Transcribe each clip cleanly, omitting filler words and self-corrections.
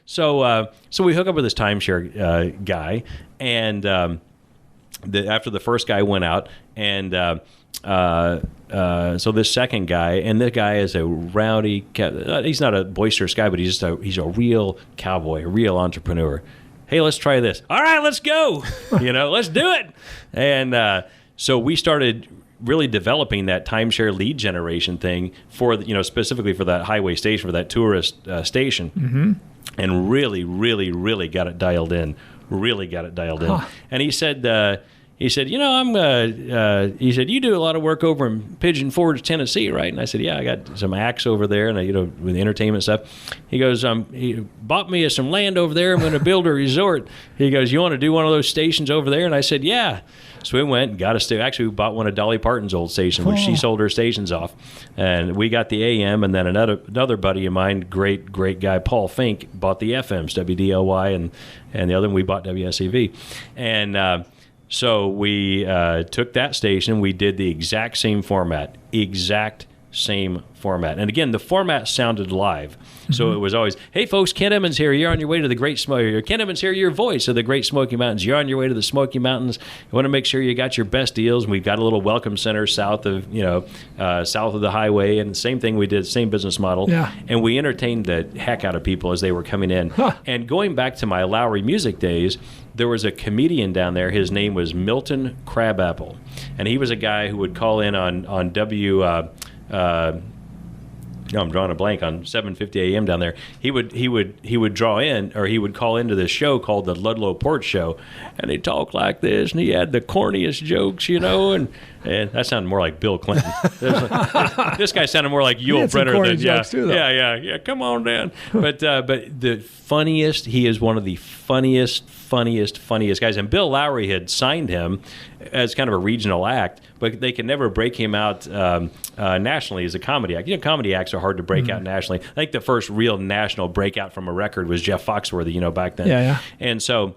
So we hook up with this timeshare guy, and after the first guy went out, and so this second guy, and the guy is a rowdy. He's not a boisterous guy, but he's a real cowboy, a real entrepreneur. Hey, let's try this. All right, let's go. Let's do it. And so we started really developing that timeshare lead generation thing for specifically for that highway station, for that tourist station, and really, really, really got it dialed in. And he said. He said, he said, you do a lot of work over in Pigeon Forge, Tennessee, right? And I said, yeah, I got some acts over there, and with the entertainment stuff. He goes, he bought me some land over there. I'm going to build a resort. He goes, you want to do one of those stations over there? And I said, yeah. So we went and got a station. Actually, we bought one of Dolly Parton's old stations, which she sold her stations off. And we got the AM, and then another buddy of mine, great guy, Paul Fink, bought the FMs, WDLY, and the other one we bought WSEV. And so we took that station. We did the exact same format. And again, the format sounded live. So it was always, hey, folks, Ken Emmons here. You're on your way to the Great Smoky. Ken Emmons here, your voice of the Great Smoky Mountains. You're on your way to the Smoky Mountains. You want to make sure you got your best deals. We've got a little welcome center south of the highway. And the same thing we did, same business model. Yeah. And we entertained the heck out of people as they were coming in. Huh. And going back to my Lowry music days, there was a comedian down there. His name was Milton Crabapple. And he was a guy who would call in on I'm drawing a blank on 7:50 a.m. down there. He would draw in, or he would call into this show called the Ludlow Port Show, and he'd talk like this, and he had the corniest jokes, and that sounded more like Bill Clinton. This guy sounded more like Yul Brynner. Yeah. Come on down. But the funniest, he is one of the funniest guys. And Bill Lowry had signed him as kind of a regional act, but they could never break him out nationally as a comedy act. Comedy acts are hard to break out nationally. I think the first real national breakout from a record was Jeff Foxworthy, back then. Yeah. And so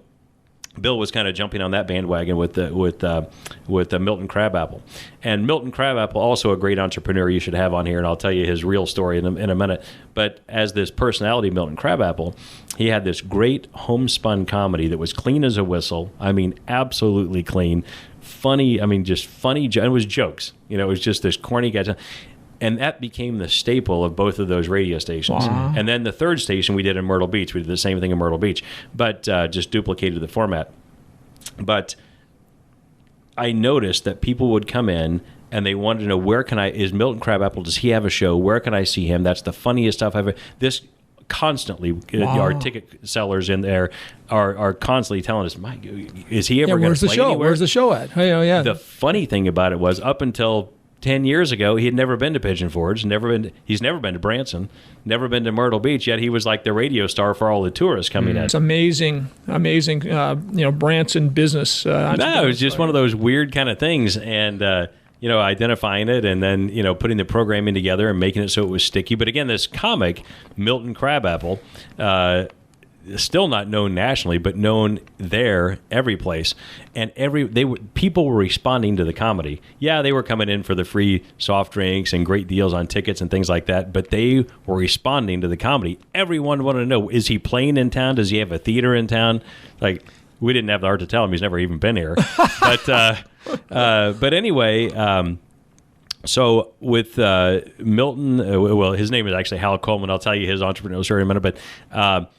Bill was kind of jumping on that bandwagon with Milton Crabapple. And Milton Crabapple, also a great entrepreneur you should have on here, and I'll tell you his real story in a minute. But as this personality, Milton Crabapple, he had this great homespun comedy that was clean as a whistle. I mean, absolutely clean. Funny, just funny. It was jokes. It was just this corny guy. And that became the staple of both of those radio stations. Wow. And then the third station we did in Myrtle Beach. We did the same thing in Myrtle Beach, but just duplicated the format. But I noticed that people would come in and they wanted to know, is Milton Crabapple, does he have a show? Where can I see him? That's the funniest stuff I've ever. This constantly, our ticket sellers in there are constantly telling us, Mike, is he ever going to play anywhere? Where's the show at? Yeah. The funny thing about it was, up until 10 years ago, he had never been to Pigeon Forge, he's never been to Branson, never been to Myrtle Beach, yet he was like the radio star for all the tourists coming in. It's amazing, Branson business. No, it was just one of those weird kind of things, and identifying it, and then putting the programming together and making it so it was sticky. But again, this comic, Milton Crabapple, still not known nationally, but known there every place, and people were responding to the comedy. Yeah, they were coming in for the free soft drinks and great deals on tickets and things like that, but they were responding to the comedy. Everyone wanted to know, is he playing in town? Does he have a theater in town? Like, we didn't have the heart to tell him, he's never even been here. But anyway. So with Milton, his name is actually Hal Coleman. I'll tell you his entrepreneurial story in a minute, but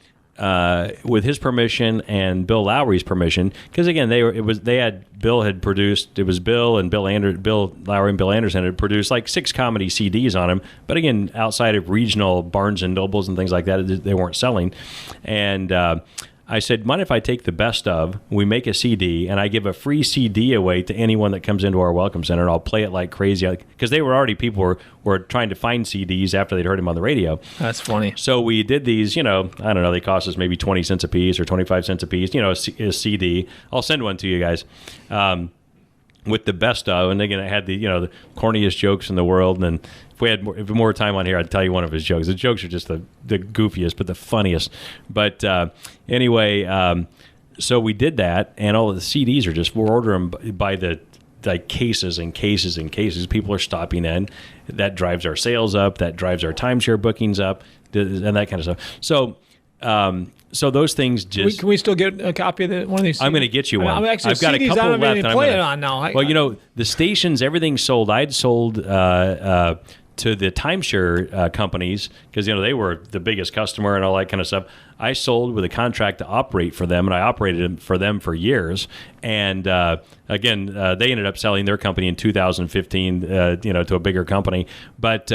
with his permission and Bill Lowry's permission, because again, Bill Lowry and Bill Anderson had produced like 6 comedy CDs on him, but again, outside of regional Barnes and Nobles and things like that, they weren't selling. And I said, mind if I take the best of, we make a CD, and I give a free CD away to anyone that comes into our Welcome Center, and I'll play it like crazy. Because people were trying to find CDs after they'd heard him on the radio. That's funny. So we did these, I don't know, they cost us maybe 20 cents a piece or 25 cents a piece, a CD. I'll send one to you guys. With the best of, and again, I had the corniest jokes in the world, and if we had more time on here, I'd tell you one of his jokes. The jokes are just the goofiest, but the funniest. But anyway, so we did that, and all of the CDs we're ordering by the cases and cases and cases. People are stopping in. That drives our sales up. That drives our timeshare bookings up, and that kind of stuff. So So those things just. Can we still get a copy of one of these? I'm going to get you one. I'm actually, I've got CDs, a couple I don't left. even play it on now. Well, the stations, everything's sold. I'd sold to the timeshare companies because they were the biggest customer and all that kind of stuff. I sold with a contract to operate for them, and I operated for them for years. And again, they ended up selling their company in 2015, to a bigger company. But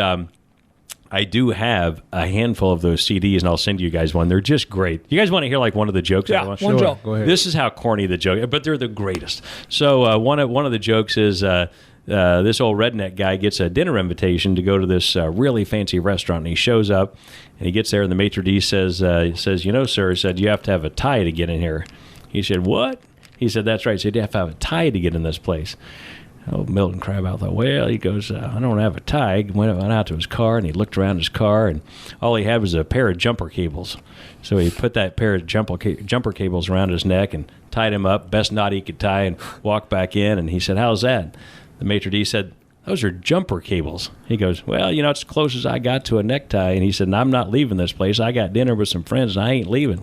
I do have a handful of those CDs, and I'll send you guys one. They're just great. You guys want to hear like one of the jokes? Yeah, one joke. Go ahead. This is how corny the joke, but they're the greatest. So one of the jokes is this old redneck guy gets a dinner invitation to go to this really fancy restaurant, and he shows up, and he gets there, and the maitre d' says, sir, he said, you have to have a tie to get in here. He said, what? He said, that's right. He said, you have to have a tie to get in this place. Oh, Milton Crabapple thought, well, he goes, I don't have a tie. He went out to his car, and he looked around his car, and all he had was a pair of jumper cables. So he put that pair of jumper cables around his neck and tied him up, best knot he could tie, and walked back in. And he said, how's that? The maitre d' said, those are jumper cables. He goes, well, it's as close as I got to a necktie. And he said, I'm not leaving this place. I got dinner with some friends, and I ain't leaving.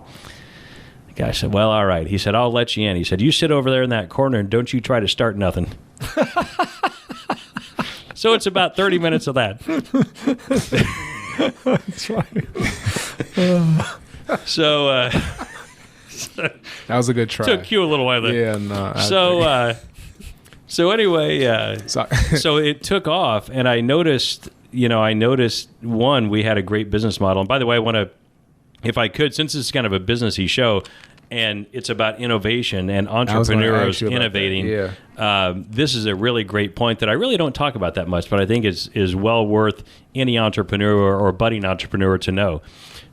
The guy said, well, all right. He said, I'll let you in. He said, you sit over there in that corner, and don't you try to start nothing. So it's about 30 minutes of that. That's right. So that was a good try. took you a little while there. Yeah, no. So anyway, so it took off, and I noticed, one, we had a great business model. And by the way, I want to, if I could, since it's kind of a businessy show, and it's about innovation and entrepreneurs innovating. This is a really great point that I really don't talk about that much, but I think is well worth any entrepreneur or budding entrepreneur to know.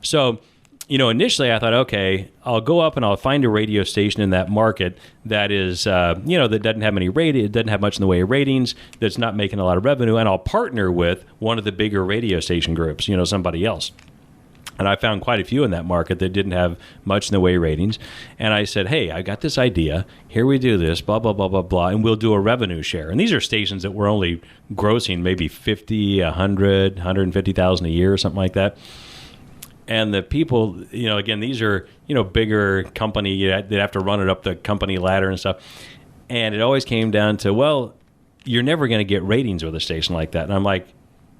So, initially I thought, okay, I'll go up and I'll find a radio station in that market that is, that doesn't have it doesn't have much in the way of ratings, that's not making a lot of revenue, and I'll partner with one of the bigger radio station groups, somebody else. And I found quite a few in that market that didn't have much in the way of ratings. And I said, hey, I got this idea. Here we do this, blah, blah, blah, blah, blah, and we'll do a revenue share. And these are stations that were only grossing maybe 50, 100, 150,000 a year or something like that. And the people, again, these are, bigger company. They'd have to run it up the company ladder and stuff. And it always came down to, well, you're never going to get ratings with a station like that. And I'm like,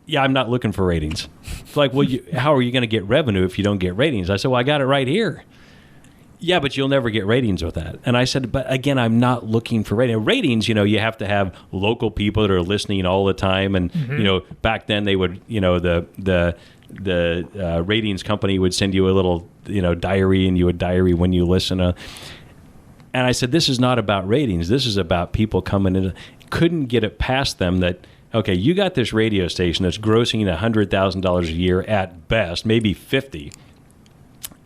yeah, I'm not looking for ratings. It's like, well, how are you going to get revenue if you don't get ratings? I said, well, I got it right here. Yeah, but you'll never get ratings with that. And I said, but again, I'm not looking for ratings. Ratings, you have to have local people that are listening all the time. And, back then they would, the ratings company would send you a little, diary, and you would diary when you listen. And I said, this is not about ratings. This is about people coming in. Couldn't get it past them that, okay, you got this radio station that's grossing $100,000 a year at best, maybe 50,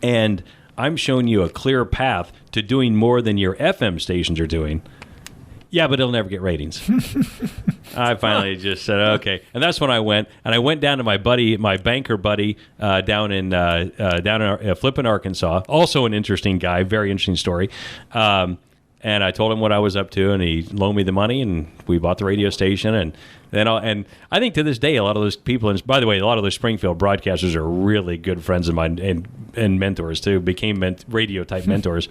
and I'm showing you a clear path to doing more than your FM stations are doing. Yeah, but it'll never get ratings. I finally just said, okay. And that's when I went down to my banker buddy down in Flippin, Arkansas. Also an interesting guy, very interesting story. And I told him what I was up to, and he loaned me the money, and we bought the radio station. And I think to this day, a lot of those people, and by the way, a lot of those Springfield broadcasters are really good friends of mine and mentors too. Became radio type mentors,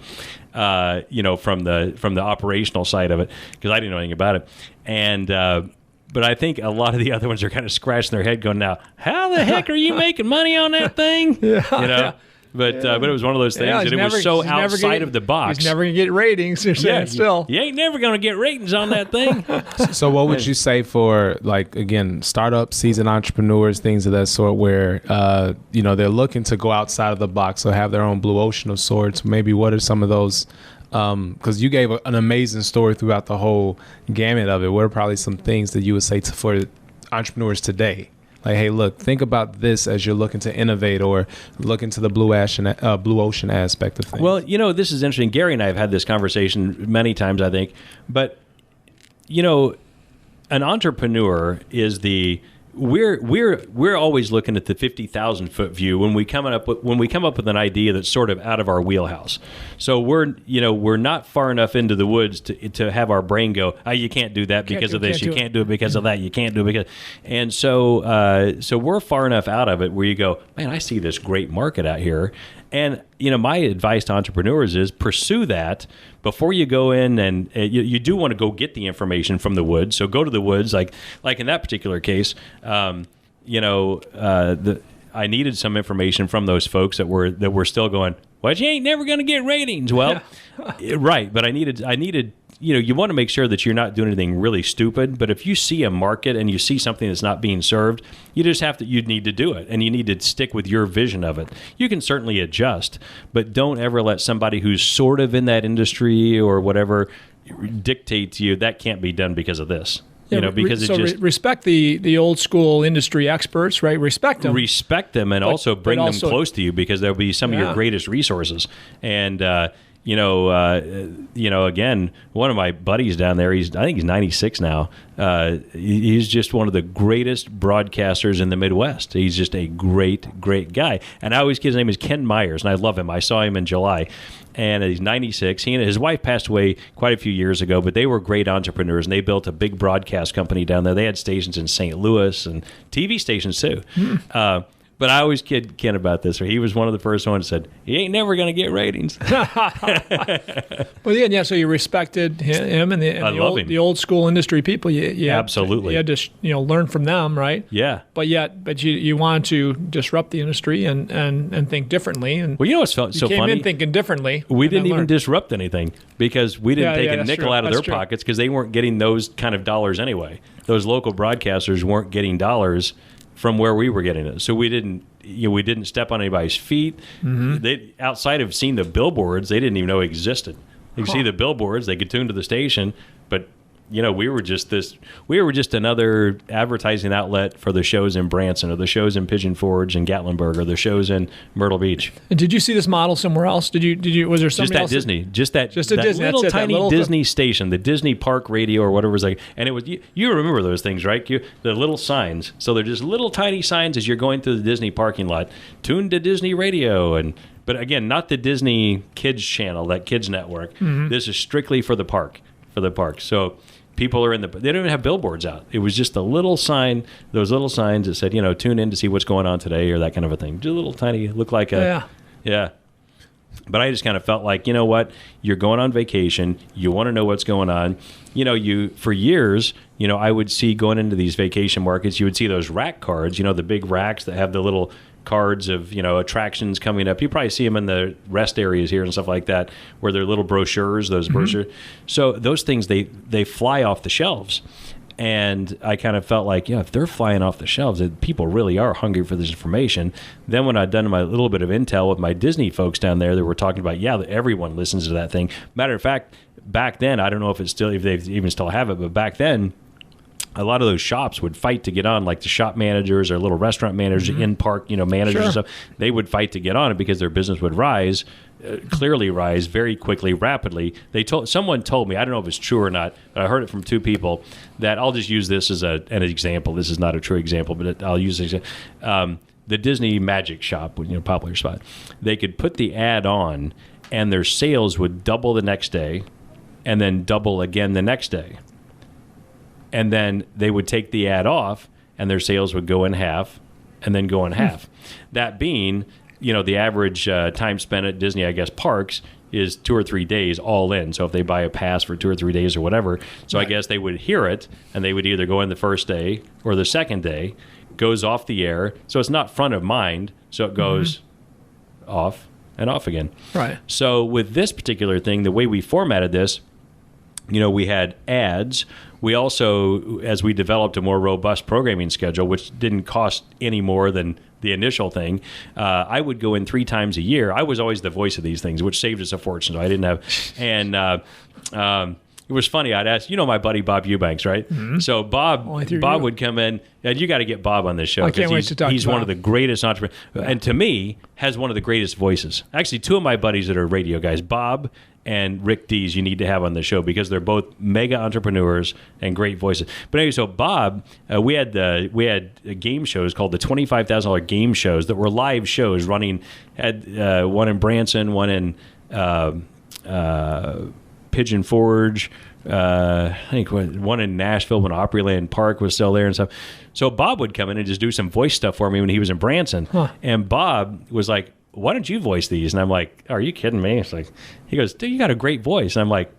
from the operational side of it, because I didn't know anything about it. And but I think a lot of the other ones are kind of scratching their head, going, "Now, how the heck are you making money on that thing?" Yeah. But it was one of those things that it was so outside of the box. He's never going to get ratings. You're saying still. You ain't never going to get ratings on that thing. So what would you say for, like, again, startup, seasoned entrepreneurs, things of that sort, where, they're looking to go outside of the box or have their own blue ocean of sorts? Maybe what are some of those, because you gave an amazing story throughout the whole gamut of it. What are probably some things that you would say for entrepreneurs today? Like, hey, look, think about this as you're looking to innovate or look into the blue ocean aspect of things. Well, this is interesting. Gary and I have had this conversation many times, I think. But, an entrepreneur is we're always looking at the 50,000-foot view when we come up with an idea that's sort of out of our wheelhouse. So we're not far enough into the woods to have our brain go, oh, you can't do that because of this, you can't do it because of that, you can't do it because, and so we're far enough out of it where you go, man, I see this great market out here, And, my advice to entrepreneurs is pursue that before you go in, and you do want to go get the information from the woods. So go to the woods, like in that particular case, I needed some information from those folks that were still going, well, you ain't never going to get ratings. Well, right. But I needed, you want to make sure that you're not doing anything really stupid. But if you see a market and you see something that's not being served, you need to do it. And you need to stick with your vision of it. You can certainly adjust, but don't ever let somebody who's sort of in that industry or whatever dictate to you that can't be done because of this. Because respect the old school industry experts, right? Respect them, and also bring them close to you, because they'll be some of your greatest resources. And again, one of my buddies down there, I think he's 96 now. He's just one of the greatest broadcasters in the Midwest. He's just a great, great guy. And I always kid, his name is Ken Myers, and I love him. I saw him in July. And he's 96. He and his wife passed away quite a few years ago, but they were great entrepreneurs, and they built a big broadcast company down there. They had stations in St. Louis and TV stations too. But I always kid Ken about this. He was one of the first ones that said, he ain't never going to get ratings. Well, yeah. So you respected him and the old school industry people. You absolutely. You had to learn from them, right? Yeah. But you wanted to disrupt the industry and think differently. And well, what's so funny? You came in thinking differently. We didn't even disrupt anything, because we didn't take a nickel out of their pockets, because they weren't getting those kind of dollars anyway. Those local broadcasters weren't getting dollars from where we were getting it. So we didn't step on anybody's feet. They, outside of seeing the billboards, they didn't even know existed. They could see the billboards, they could tune to the station, but we were just another advertising outlet for the shows in Branson, or the shows in Pigeon Forge and Gatlinburg, or the shows in Myrtle Beach. And did you see this model somewhere else? Was there somebody else? Disney, just that Disney, little tiny Disney station, the Disney Park radio or whatever was like, and it was you remember those things, right? The little signs. So they're just little tiny signs as you're going through the Disney parking lot. Tuned to Disney radio, but again, not the Disney Kids channel, that Kids network. This is strictly for the park. So people are they don't even have billboards out. It was just a little sign, those little signs that said, tune in to see what's going on today, or that kind of a thing. Just a little tiny, look like yeah. But I just kind of felt like, what? You're going on vacation. You want to know what's going on. For years, I would see going into these vacation markets, you would see those rack cards, the big racks that have the little cards of attractions coming up. You probably see them in the rest areas here and stuff like that, where they're little brochures, brochures. So those things, they fly off the shelves. And I kind of felt like, if they're flying off the shelves, people really are hungry for this information. Then when I'd done my little bit of intel with my Disney folks down there, they were talking about, everyone listens to that thing. Matter of fact, back then, I don't know if they even still have it, but back then, a lot of those shops would fight to get on, like the shop managers or little restaurant managers, in-park, managers and stuff. They would fight to get on it because their business would clearly rise very quickly, rapidly. Someone told me, I don't know if it's true or not, but I heard it from two people, that I'll just use this as an example. This is not a true example, but I'll use it. The Disney Magic Shop, popular spot. They could put the ad on, and their sales would double the next day, and then double again the next day. And then they would take the ad off, and their sales would go in half, and then go in half. That being, the average time spent at Disney, I guess, parks is 2 or 3 days all in. So if they buy a pass for 2 or 3 days or whatever, so right. I guess they would hear it, and they would either go in the first day or the second day, goes off the air. So it's not front of mind, so it goes off and off again. Right. So with this particular thing, the way we formatted this, we had ads. We also, as we developed a more robust programming schedule, which didn't cost any more than the initial thing, I would go in 3 times a year. I was always the voice of these things, which saved us a fortune. So I didn't have, and it was funny. I'd ask, my buddy Bob Eubanks, right? So Bob would come in, and you got to get Bob on this show. I can't wait to talk to He's one of the greatest entrepreneurs, and to me, has one of the greatest voices. Actually, 2 of my buddies that are radio guys, Bob and Rick Dees, you need to have on the show, because they're both mega entrepreneurs and great voices. But anyway, so Bob, we had game shows called the $25,000 game shows that were live shows running. Had one in Branson, one in Pigeon Forge, I think one in Nashville when Opryland Park was still there and stuff. So Bob would come in and just do some voice stuff for me when he was in Branson. And Bob was like, why don't you voice these? And I'm like, are you kidding me? It's like, he goes, dude, you got a great voice. And I'm like,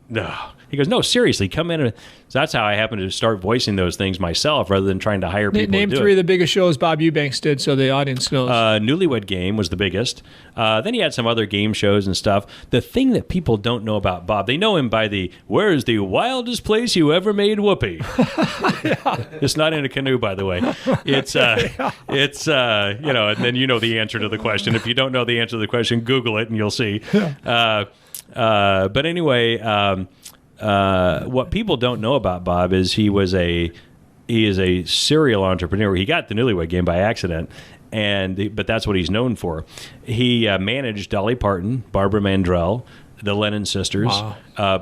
no. He goes, no, seriously, come in. So that's how I happened to start voicing those things myself rather than trying to hire people Name to do three it. of the biggest shows Bob Eubanks did so the audience knows. Newlywed Game was the biggest. Then he had some other game shows and stuff. The thing that people don't know about Bob, they know him by the, where's the wildest place you ever made whoopee? Yeah. It's not in a canoe, by the way. It's, you know, and then you know the answer to the question. If you don't know the answer to the question, Google it and you'll see. But anyway, what people don't know about Bob is he is a serial entrepreneur. He got the Newlywed Game by accident, but that's what he's known for. He managed Dolly Parton, Barbara Mandrell, the Lennon Sisters,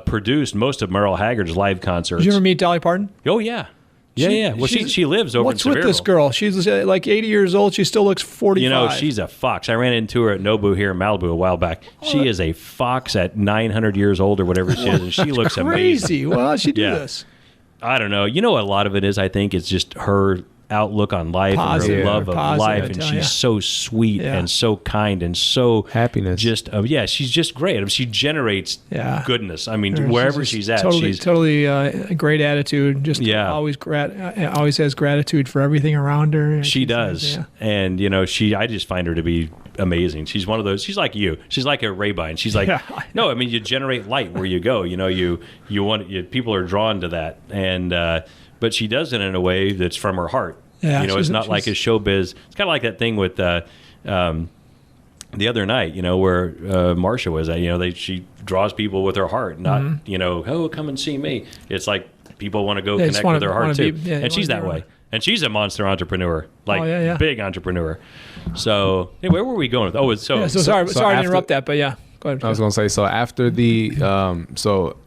produced most of Merle Haggard's live concerts. Did you ever meet Dolly Parton? Oh, yeah. Yeah. Well, she lives over in Sevierville. What's with this girl? She's like 80 years old. She still looks 45. You know, she's a fox. I ran into her at Nobu here in Malibu a while back. She is a fox at 900 years old or whatever she is, and she looks crazy. amazing. Well, how'd she do this? I don't know. You know, a lot of it is, I think, it's just her outlook on life and her love of life, and she's so sweet and so kind and so happiness. Just she's just great. I mean, she generates goodness. I mean, wherever she's at, she's totally a great attitude. Just always has gratitude for everything around her. She does, and you know, I just find her to be amazing. She's one of those. She's like you. She's like a Ray-Ban. She's like, no, I mean, you generate light where you go. You know, you want people are drawn to that, and but she does it in a way that's from her heart. Yeah, you know, it's not like a showbiz. It's kind of like that thing with the other night, you know, where Marsha was at. You know, she draws people with her heart, not you know, oh, come and see me. It's like people want to go connect with their heart too, and she's that way. And she's a monster entrepreneur, like big entrepreneur. So, anyway, where were we going with? Oh, sorry to interrupt that, but yeah, go ahead. I was going to say, so after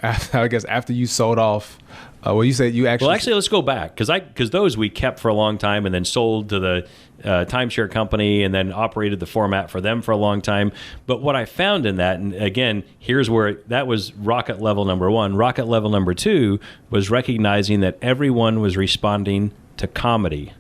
I guess after you sold off. Well, you said you actually... Well, actually, let's go back, because those we kept for a long time and then sold to the timeshare company and then operated the format for them for a long time. But what I found in that, and again, here's where that was rocket level number one. Rocket level number two was recognizing that everyone was responding to comedy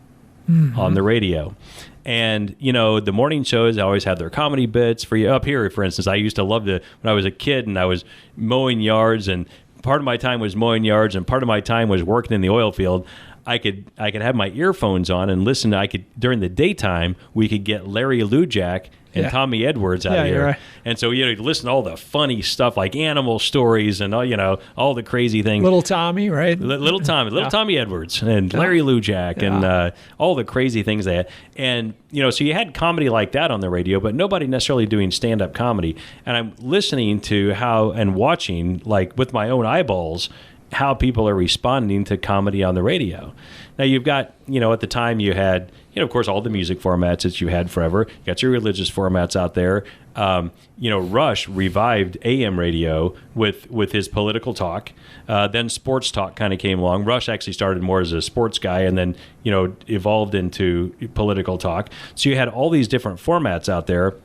on the radio. And, you know, the morning shows always had their comedy bits. For you up here, for instance, I used to love when I was a kid and I was mowing yards, and part of my time was mowing yards and part of my time was working in the oil field. I could have my earphones on and listen. During the daytime, we could get Larry Lujak and Tommy Edwards out of here. Right. And so, you know, you'd listen to all the funny stuff like animal stories and, you know, all the crazy things. Little Tommy, right? Little Tommy Edwards and Larry Lujak and all the crazy things they had. And, you know, so you had comedy like that on the radio, but nobody necessarily doing stand-up comedy. And I'm listening to how and watching, like with my own eyeballs, how people are responding to comedy on the radio. Now, you've got, you know, at the time you had, you know, of course, all the music formats that you had forever. You got your religious formats out there. You know, Rush revived AM radio with his political talk. Then sports talk kind of came along. Rush actually started more as a sports guy and then, you know, evolved into political talk. So you had all these different formats out there.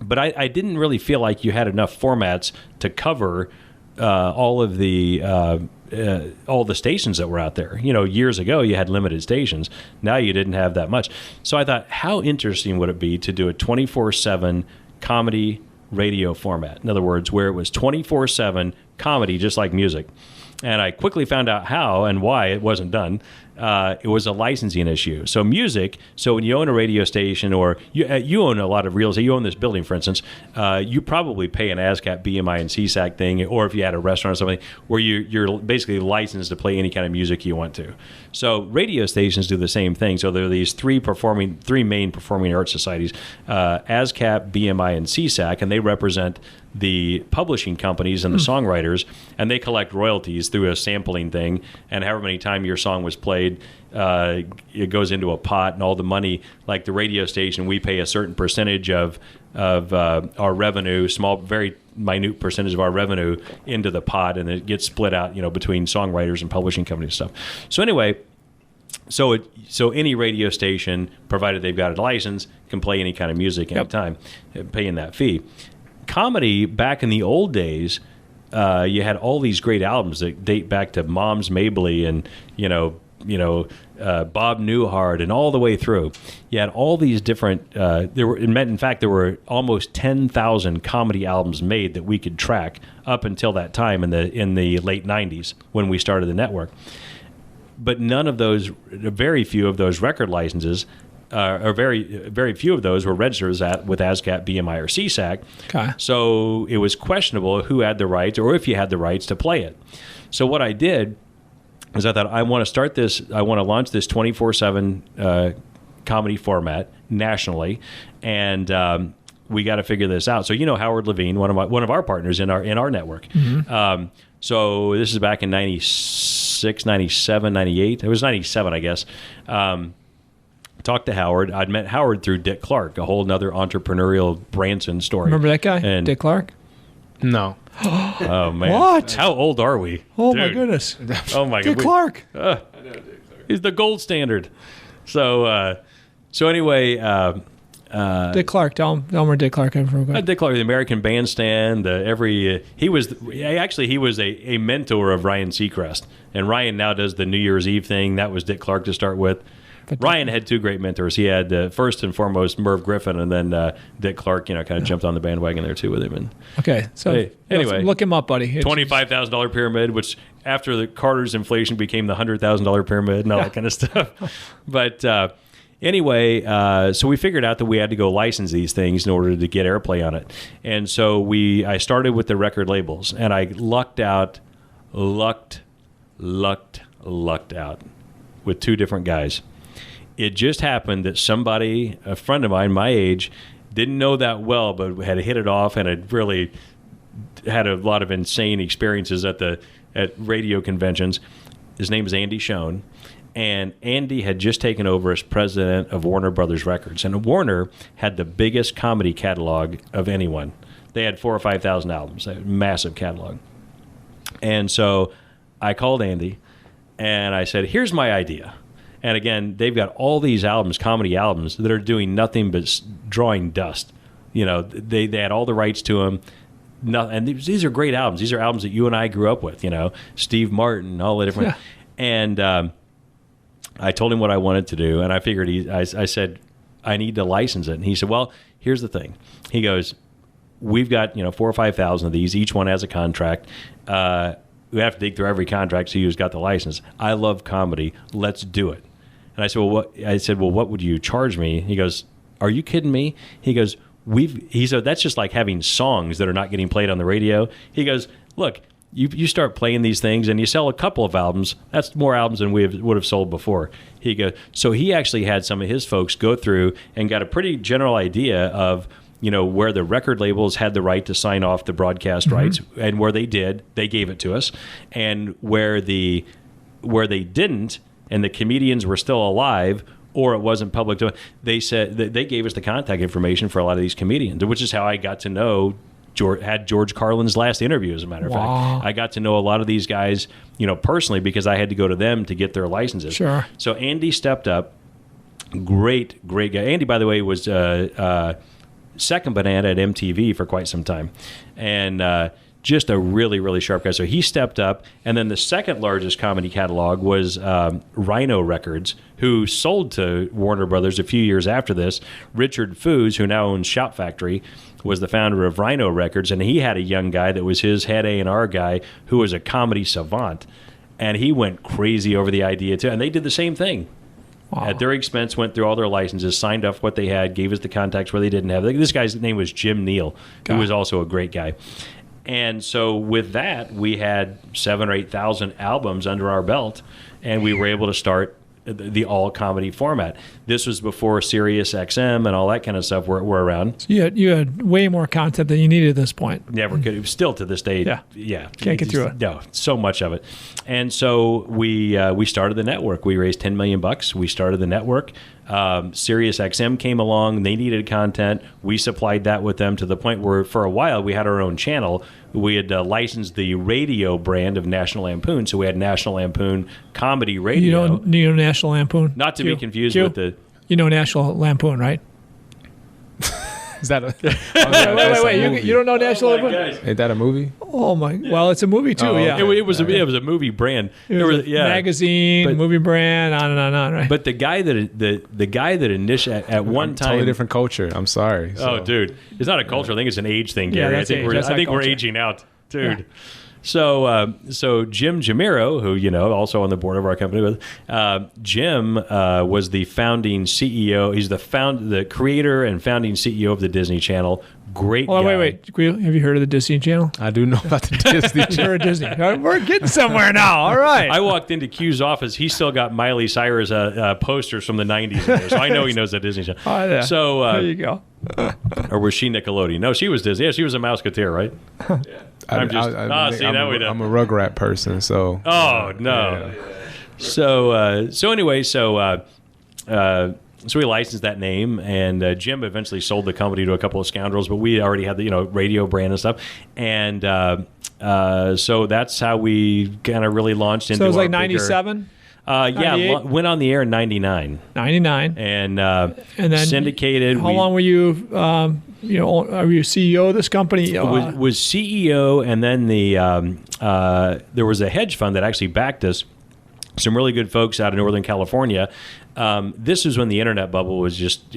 But I didn't really feel like you had enough formats to cover all the stations that were out there. You know, years ago you had limited stations. Now you didn't have that much. So I thought, how interesting would it be to do a 24/7 comedy radio format? In other words, where it was 24/7 comedy, just like music. And I quickly found out how and why it wasn't done. It was a licensing issue. So music, so when you own a radio station or you own a lot of real estate, you own this building, for instance, you probably pay an ASCAP, BMI, and CSAC thing, or if you had a restaurant or something, where you're basically licensed to play any kind of music you want to. So radio stations do the same thing. So there are these three main performing arts societies, ASCAP, BMI, and CSAC, and they represent the publishing companies and the songwriters, and they collect royalties through a sampling thing, and however many times your song was played, it goes into a pot, and all the money, like the radio station, we pay a certain percentage of our revenue, small, very minute percentage of our revenue into the pot, and it gets split out, you know, between songwriters and publishing companies and stuff. So anyway, so any radio station, provided they've got a license, can play any kind of music anytime, paying that fee. Comedy, back in the old days, you had all these great albums that date back to Mom's Mabley and, you know, Bob Newhart, and all the way through. You had all these different. There were almost 10,000 comedy albums made that we could track up until that time in the late '90s when we started the network. But none of those, very few of those record licenses, or very few of those were registered with ASCAP, BMI, or CSAC. Okay. So it was questionable who had the rights or if you had the rights to play it. So what I did is I thought, I want to launch this 24/7 comedy format nationally, and we got to figure this out. So Howard Levine, one of our partners in our network. Mm-hmm. So this is back in 96, 97, 98. It was 97, I guess. Talked to Howard. I'd met Howard through Dick Clark, a whole nother entrepreneurial Branson story. Remember that guy, Dick Clark? No. Oh, man. What? How old are we? Oh, dude. My goodness. Oh, my God. Dick Clark. I know Dick Clark. He's the gold standard. So anyway... Dick Clark. Tell him where Dick Clark came from. Dick Clark, the American Bandstand. He was a mentor of Ryan Seacrest, and Ryan now does the New Year's Eve thing. That was Dick Clark to start with. But Ryan had two great mentors. He had first and foremost Merv Griffin, and then Dick Clark. Kind of jumped on the bandwagon there too with him. And okay, so anyway, look him up, buddy. $25,000 pyramid, which after the Carter's inflation became the $100,000 pyramid and all that kind of stuff. But anyway, so we figured out that we had to go license these things in order to get airplay on it. And so I started with the record labels, and I lucked out with two different guys. It just happened that somebody, a friend of mine my age, didn't know that well, but had hit it off and had really had a lot of insane experiences at radio conventions. His name is Andy Schoen. And Andy had just taken over as president of Warner Brothers Records. And Warner had the biggest comedy catalog of anyone. They had 4,000 or 5,000 albums, a massive catalog. And so I called Andy, and I said, here's my idea. And again, they've got all these albums, comedy albums, that are doing nothing but drawing dust. They had all the rights to them. And these are great albums. These are albums that you and I grew up with, Steve Martin, all the different. Yeah. And I told him what I wanted to do, and I figured I said, I need to license it. And he said, well, here's the thing. He goes, we've got 4,000 or 5,000 of these. Each one has a contract. We have to dig through every contract, so who's got the license. I love comedy. Let's do it. And I said, well, what would you charge me? He goes, are you kidding me? He goes, that's just like having songs that are not getting played on the radio. He goes, look, you start playing these things and you sell a couple of albums. That's more albums than we would have sold before. He goes, so he actually had some of his folks go through and got a pretty general idea of where the record labels had the right to sign off the broadcast rights, and where they did, they gave it to us, and where they didn't, and the comedians were still alive, or it wasn't public domain, they said they gave us the contact information for a lot of these comedians, which is how I got to know George Carlin's last interview, as a matter of fact. I got to know a lot of these guys, personally, because I had to go to them to get their licenses. Sure. So Andy stepped up. Great guy. Andy, by the way, was second banana at MTV for quite some time, and just a really, really sharp guy. So he stepped up, and then the second largest comedy catalog was Rhino Records, who sold to Warner Brothers a few years after this. Richard Foos, who now owns Shout Factory, was the founder of Rhino Records, and he had a young guy that was his head A&R guy who was a comedy savant, and he went crazy over the idea too, and they did the same thing. Wow. At their expense, went through all their licenses, signed off what they had, gave us the contacts where they didn't have. This guy's name was Jim Neal, who was also a great guy. And so with that, we had 7,000 or 8,000 albums under our belt, and we were able to start the all-comedy format. This was before Sirius XM and all that kind of stuff were around. So you had way more content than you needed at this point. Never could. Still to this day, yeah. Can't get through it. No, so much of it. And so we started the network. We raised $10 million. We started the network. Sirius XM came along. They needed content. We supplied that with them to the point where for a while we had our own channel. We had licensed the radio brand of National Lampoon, so we had National Lampoon Comedy Radio. You know National Lampoon? Not to be confused with the... You know National Lampoon, right? Is that a wait. You don't know National Lampoon? Ain't that a movie? Oh my! Well, it's a movie too. Yeah, it was a movie brand. It was a magazine, movie brand, on and on, right? But the guy that initially at one time, totally different culture. I'm sorry. So. Oh, dude, it's not a culture. I think it's an age thing, Gary. Yeah, I think we're aging out, dude. Yeah. So Jim Jamiro, who also on the board of our company, Jim was the founding CEO. He's the creator and founding CEO of the Disney Channel. Great guy. Wait. Have you heard of the Disney Channel? I do know about the Disney Channel. You're a Disney. We're getting somewhere now. All right. I walked into Q's office. He still got Miley Cyrus posters from the 90s in there, so I know he knows the Disney Channel. Oh, yeah. So there you go. Or was she Nickelodeon? No, she was Disney. Yeah, she was a Mouseketeer, right? Yeah. I'm a Rugrat person, so. Oh no. Yeah. So we licensed that name, and Jim eventually sold the company to a couple of scoundrels, but we already had the radio brand and stuff, and so that's how we kind of really launched into. So it was like 97. Yeah, went on the air in 99. 99. And then syndicated. How long were you? Are you CEO of this company? Was CEO, and then there was a hedge fund that actually backed us. Some really good folks out of Northern California. This was when the internet bubble was just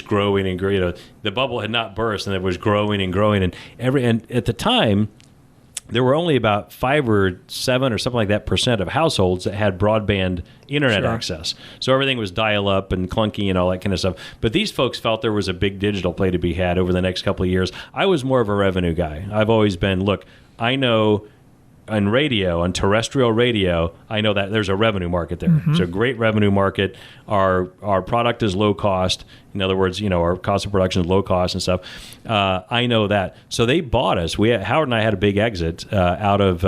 growing and growing. The bubble had not burst, and it was growing and growing. And at the time, there were only about 5 or 7 or something like that % of households that had broadband internet access. So everything was dial-up and clunky and all that kind of stuff. But these folks felt there was a big digital play to be had over the next couple of years. I was more of a revenue guy. I've always been, look, I know on radio, on terrestrial radio, I know that there's a revenue market there. Mm-hmm. It's a great revenue market. Our product is low cost. In other words, our cost of production is low cost and stuff. I know that. So they bought us. Howard and I had a big exit out of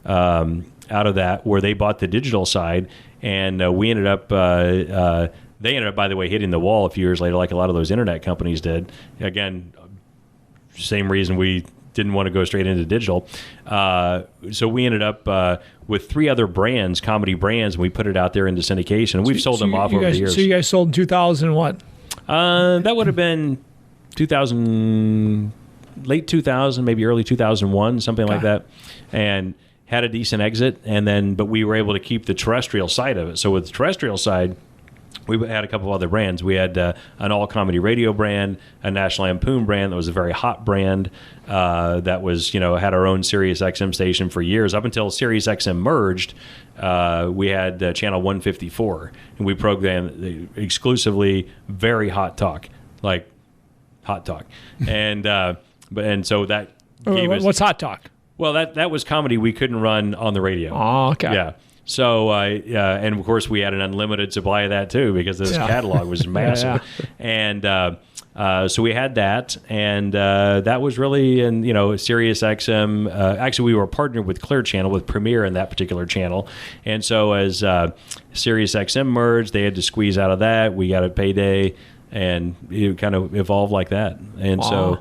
that, where they bought the digital side, and we ended up. They ended up, by the way, hitting the wall a few years later, like a lot of those internet companies did. Again, same reason we didn't want to go straight into digital. So we ended up with 3 other brands, comedy brands, and we put it out there into syndication. And we've sold them off over the years. So you guys sold in 2000 what? That would have been 2000, late 2000, maybe early 2001, something like that. And had a decent exit. But we were able to keep the terrestrial side of it. So with the terrestrial side, we had a couple of other brands. We had an all-comedy radio brand, a National Lampoon brand that was a very hot brand that was, had our own Sirius XM station for years. Up until Sirius XM merged, we had Channel 154, and we programmed exclusively very hot talk, like hot talk. And so that gave us... What's hot talk? Well, that was comedy we couldn't run on the radio. Oh, okay. Yeah. So, and of course, we had an unlimited supply of that too, because this catalog was massive. And so we had that, and that was really, Sirius XM. Actually, we were partnered with Clear Channel, with Premiere in that particular channel. And so as Sirius XM merged, they had to squeeze out of that. We got a payday, and it kind of evolved like that. And so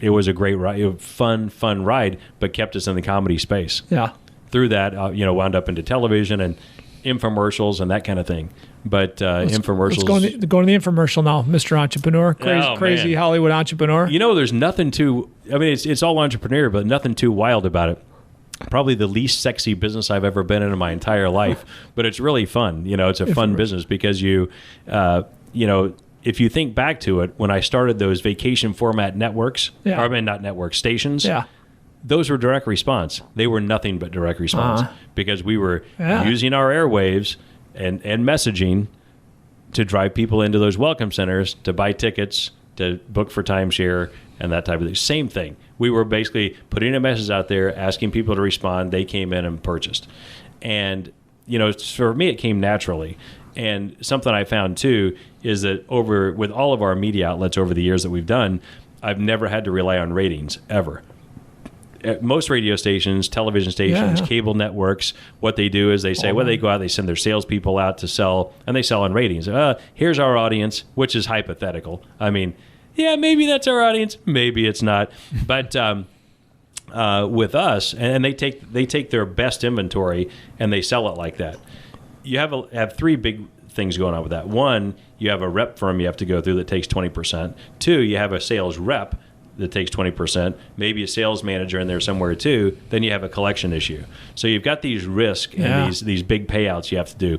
it was a great ride, fun ride, but kept us in the comedy space. Yeah. Through that, wound up into television and infomercials and that kind of thing. But infomercials... Let's go to the infomercial now, Mr. Entrepreneur. Crazy Hollywood entrepreneur. There's nothing too... it's all entrepreneur, but nothing too wild about it. Probably the least sexy business I've ever been in my entire life. But it's really fun. It's a fun business because if you think back to it, when I started those vacation format networks, not networks, stations... Yeah. Those were direct response. They were nothing but direct response because we were using our airwaves and messaging to drive people into those welcome centers to buy tickets, to book for timeshare, and that type of thing. Same thing. We were basically putting a message out there, asking people to respond. They came in and purchased. And, for me, it came naturally. And something I found, too, is that with all of our media outlets over the years that we've done, I've never had to rely on ratings, ever. At most radio stations, television stations, cable networks, what they do is they say, they go out, they send their salespeople out to sell, and they sell on ratings. Here's our audience, which is hypothetical. Maybe that's our audience, maybe it's not. But with us, and they take their best inventory and they sell it like that. You have 3 big things going on with that. One, you have a rep firm you have to go through that takes 20%. 2, you have a sales rep that takes 20%, maybe a sales manager in there somewhere too, then you have a collection issue. So you've got these risks and these big payouts you have to do.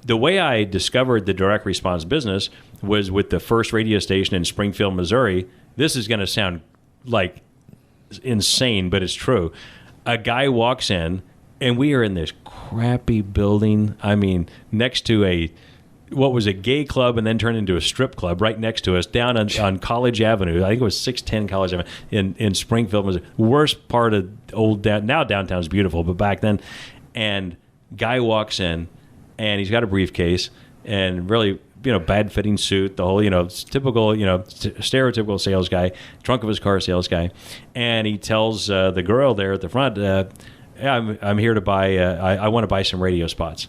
The way I discovered the direct response business was with the first radio station in Springfield, Missouri. This is going to sound like insane, but it's true. A guy walks in, and we are in this crappy building. I mean, next to what was a gay club and then turned into a strip club right next to us down on College Avenue. I think it was 610 College Avenue in Springfield, Missouri. Worst part of now downtown's beautiful, but back then. And guy walks in, and he's got a briefcase and really, bad fitting suit, the whole, typical, stereotypical sales guy, trunk of his car sales guy. And he tells the girl there at the front, I'm here to buy, I want to buy some radio spots.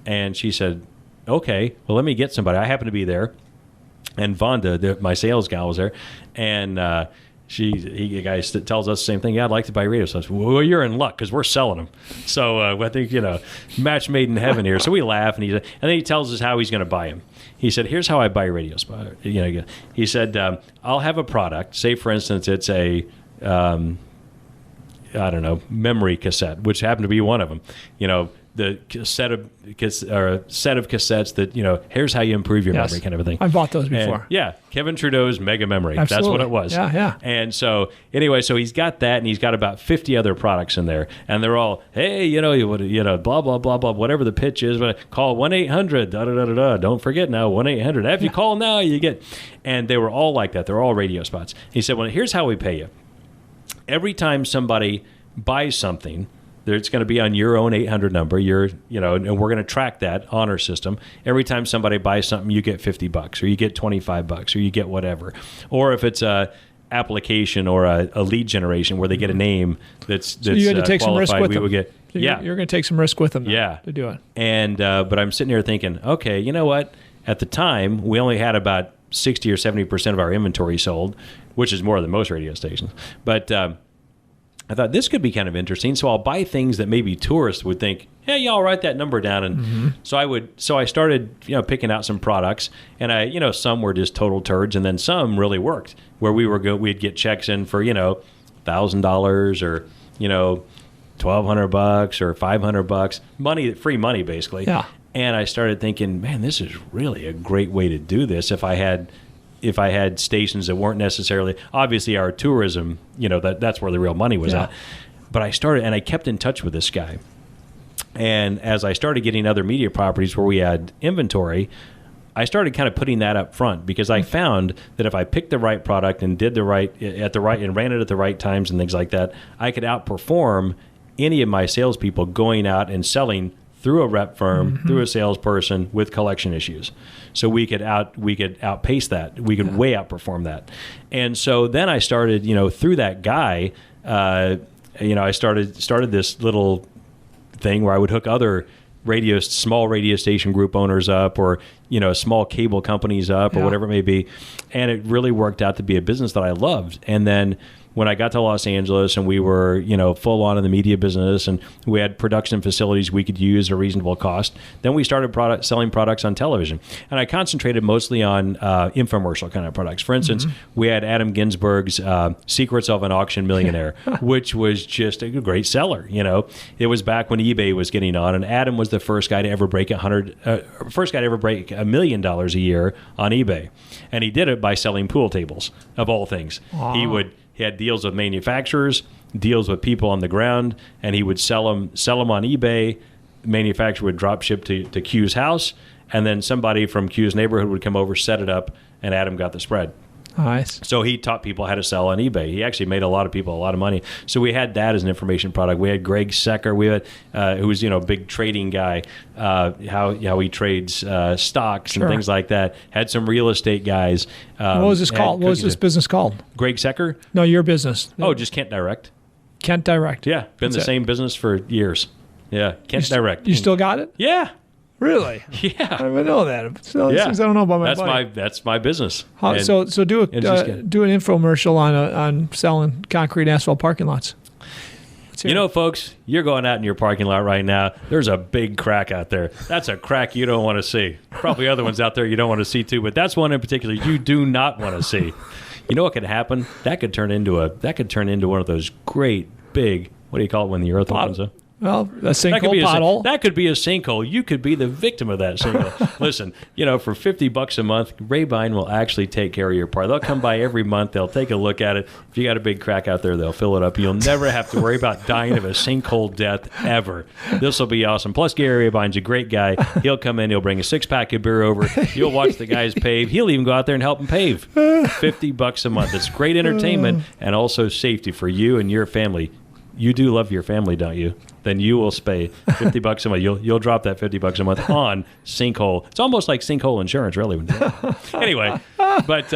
And she said, okay, well, let me get somebody. I happen to be there. And Vonda, my sales gal, was there. And the guy tells us the same thing. Yeah, I'd like to buy radio spots. Well, you're in luck because we're selling them. So I think, match made in heaven here. So we laugh. And then he tells us how he's going to buy them. He said, here's how I buy radio spots. He said, I'll have a product. Say, for instance, it's a, memory cassette, which happened to be one of them. The set of cassettes that, here's how you improve your memory kind of a thing. I've bought those before. And, Kevin Trudeau's Mega Memory. Absolutely. That's what it was. Yeah. And so anyway, so he's got that, and he's got about 50 other products in there, and they're all, hey, blah, blah, blah, blah, whatever the pitch is, but call 1-800, da-da-da-da-da. Don't forget now, 1-800. If you call now, you get, and they were all like that. They're all radio spots. He said, well, here's how we pay you. Every time somebody buys something, it's going to be on your own 800 number, and we're going to track that on our system. Every time somebody buys something, you get $50 or you get $25 or you get whatever. Or if it's a application or a lead generation where they get a name that's so you had to take qualified, some risk with them. You're going to take some risk with them to do it. And but I'm sitting here thinking, okay, you know what? At the time, we only had about 60 or 70% of our inventory sold, which is more than most radio stations. But I thought this could be kind of interesting, so I'll buy things that maybe tourists would think, hey, yeah, I'll write that number down. And so I started, picking out some products, and some were just total turds, and then some really worked, where we'd get checks in for, $1,000 or, $1,200 or $500, free money basically. Yeah. And I started thinking, man, this is really a great way to do this. If I had stations that weren't necessarily, obviously our tourism, that's where the real money was at. But I started, and I kept in touch with this guy. And as I started getting other media properties where we had inventory, I started kind of putting that up front, because I found that if I picked the right product and did and ran it at the right times and things like that, I could outperform any of my salespeople going out and selling through a rep firm, through a salesperson with collection issues. So we could outpace that. We could way outperform that. And so then I started, through that guy, I started this little thing where I would hook other small radio station group owners up, or, small cable companies up, or whatever it may be. And it really worked out to be a business that I loved. And then when I got to Los Angeles and we were, full on in the media business, and we had production facilities we could use at a reasonable cost, then we started selling products on television. And I concentrated mostly on infomercial kind of products. For instance, we had Adam Ginsberg's Secrets of an Auction Millionaire, which was just a great seller. It was back when eBay was getting on, and Adam was the first guy to ever break $1 million a year on eBay. And he did it by selling pool tables, of all things. Wow. He had deals with manufacturers, deals with people on the ground, and he would sell them on eBay. The manufacturer would drop ship to Q's house, and then somebody from Q's neighborhood would come over, set it up, and Adam got the spread. Nice. So he taught people how to sell on eBay. He actually made a lot of people a lot of money. So we had that as an information product. We had Greg Secker, who was a big trading guy, how he trades stocks and things like that. Had some real estate guys. What was this called? What was this business called? Greg Secker? No, your business. Oh, just Kent Direct. Kent Direct. Yeah, been the same business for years. Yeah, Kent Direct. You still got it? Yeah. Really? Yeah. I didn't even know that. So things I don't know about my buddy. That's my business. So do an infomercial on selling concrete and asphalt parking lots. You know, folks, you're going out in your parking lot right now. There's a big crack out there. That's a crack you don't want to see. Probably other ones out there you don't want to see too, but that's one in particular you do not want to see. You know what could happen? That could turn into one of those great big, what do you call it when the earth opens up? Well, a sinkhole pothole. That could be a sinkhole. You could be the victim of that sinkhole. Listen, for $50 a month, Ray-Bine will actually take care of your part. They'll come by every month. They'll take a look at it. If you got a big crack out there, they'll fill it up. You'll never have to worry about dying of a sinkhole death ever. This will be awesome. Plus, Gary Ray-Bine's a great guy. He'll come in. He'll bring a 6-pack of beer over. You'll watch the guys pave. He'll even go out there and help them pave. $50 a month. It's great entertainment and also safety for you and your family. You do love your family, don't you? Then you will pay $50 a month. You'll drop that $50 a month on sinkhole. It's almost like sinkhole insurance, really. Anyway, but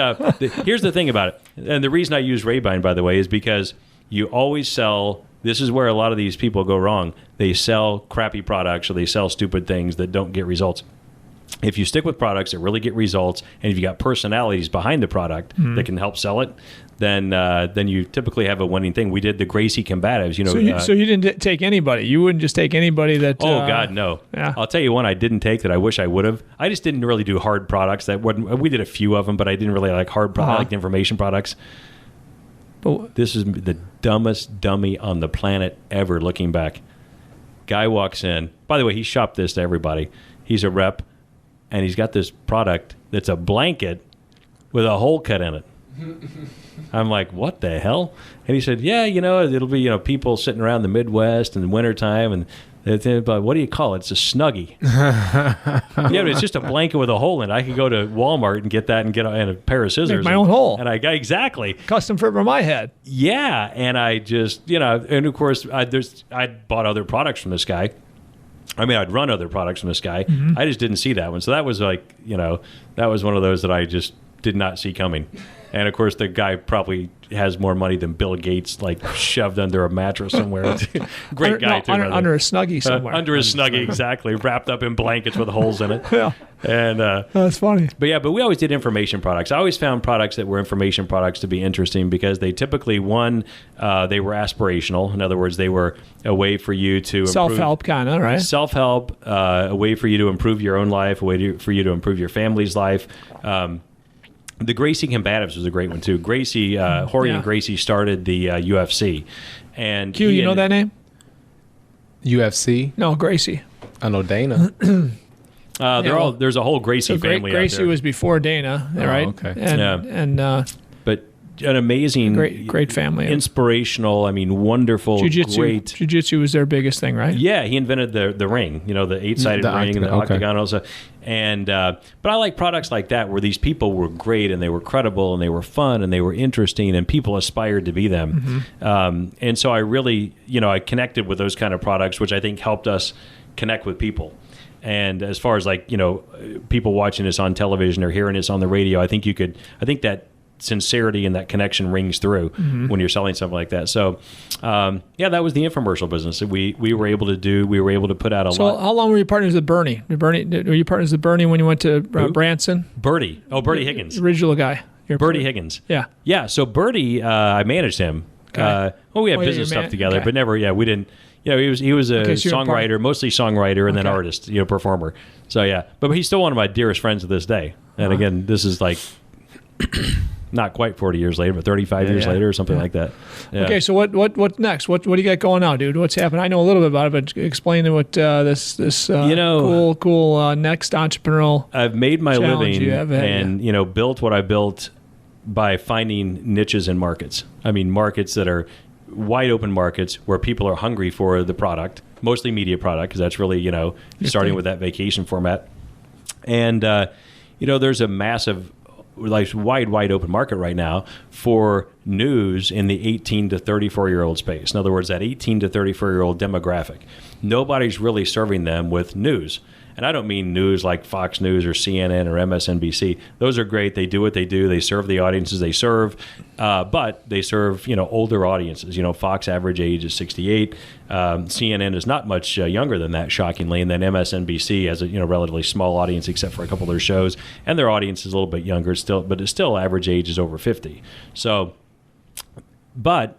here's the thing about it. And the reason I use Ray-Bine, by the way, is because you always sell. This is where a lot of these people go wrong. They sell crappy products or they sell stupid things that don't get results. If you stick with products that really get results, and if you got personalities behind the product that can help sell it, then you typically have a winning thing. We did the Gracie Combatives. So you didn't take anybody. You wouldn't just take anybody that. Oh God, no. Yeah. I'll tell you one I didn't take that I wish I would have. I just didn't really do hard products. We did a few of them, but I didn't really like hard products. I liked information products. But this is the dumbest dummy on the planet ever. Looking back, guy walks in. By the way, he shopped this to everybody. He's a rep. And he's got this product that's a blanket with a hole cut in it. I'm like, what the hell? And he said, yeah, it'll be, people sitting around the Midwest in the wintertime. And but what do you call it? It's a Snuggie. Yeah, but it's just a blanket with a hole in it. I could go to Walmart and get that and get a pair of scissors. Make my own hole. And I got exactly. Custom fit for my head. Yeah. And I just, and of course, I bought other products from this guy. I mean, I'd run other products from this guy. Mm-hmm. I just didn't see that one. So that was like, that was one of those that I just did not see coming. And, of course, the guy probably has more money than Bill Gates, like, shoved under a mattress somewhere. Great guy, too. Under a Snuggie somewhere. Under a Snuggie, exactly. Wrapped up in blankets with holes in it. Yeah. And that's funny. But we always did information products. I always found products that were information products to be interesting because they typically, they were aspirational. In other words, they were a way for you to self-help kind of, right? Self-help, a way for you to improve your own life, a way for you to improve your family's life. The Gracie Combatives was a great one, too. Gracie, Horian Gracie started the UFC. And Q, you know that name? UFC? No, Gracie. I know Dana. There's a whole Gracie family Gracie out there. Was before Dana, right? Okay. But an amazing, great family, inspirational. I mean, wonderful, great. Jiu-jitsu was their biggest thing, right? Yeah, he invented the ring. The 8-sided ring and the octagon also. And but I like products like that where these people were great and they were credible and they were fun and they were interesting and people aspired to be them. Mm-hmm. And so I really, I connected with those kind of products, which I think helped us connect with people. And as far as people watching this on television or hearing this on the radio, I think that sincerity and that connection rings through when you're selling something like that. So, that was the infomercial business that we were able to do. We were able to put out a lot. So, how long were you partners with Bernie? Were you partners with Bernie when you went to Branson? Bertie. Oh, Bertie Higgins. The original guy. Bertie Higgins. Yeah. Yeah. So Bertie, I managed him. Okay. We had business stuff together, but never. Yeah, we didn't. He was a songwriter, mostly songwriter, and then artist, performer. So yeah, but he's still one of my dearest friends to this day. And again, this is like. Not quite 40 years later, but 35 years later or something like that. Yeah. Okay, so what next? What do you got going now, dude? What's happening? I know a little bit about it, but explain what this cool next entrepreneurial I've made my living and built what I built by finding niches in markets. I mean, markets that are wide open markets where people are hungry for the product, mostly media product, because that's really, starting with that vacation format. And, there's a massive wide open market right now for news in the 18 to 34-year-old space. In other words, that 18 to 34-year-old demographic. Nobody's really serving them with news. And I don't mean news like Fox News or CNN or MSNBC. Those are great. They do what they do. They serve the audiences they serve. But they serve, older audiences. Fox average age is 68. CNN is not much younger than that, shockingly. And then MSNBC has a, relatively small audience except for a couple of their shows. And their audience is a little bit younger still, but it's still average age is over 50. So, but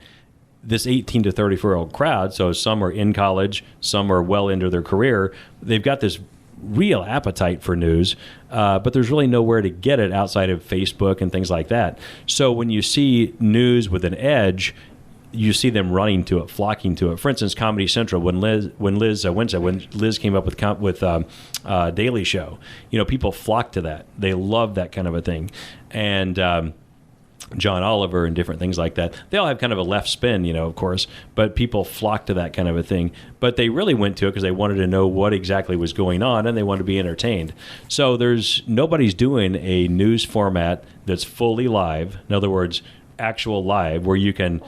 this 18 to 34-year-old crowd, so some are in college, some are well into their career, they've got this real appetite for news, but there's really nowhere to get it outside of Facebook and things like that. So when you see news with an edge, you see them running to it, flocking to it. For instance, Comedy Central, when Liz came up with Daily Show, people flocked to that. They love that kind of a thing. And John Oliver and different things like that. They all have kind of a left spin, of course, but people flock to that kind of a thing. But they really went to it because they wanted to know what exactly was going on, and they wanted to be entertained. So nobody's doing a news format that's fully live. In other words, actual live, where you can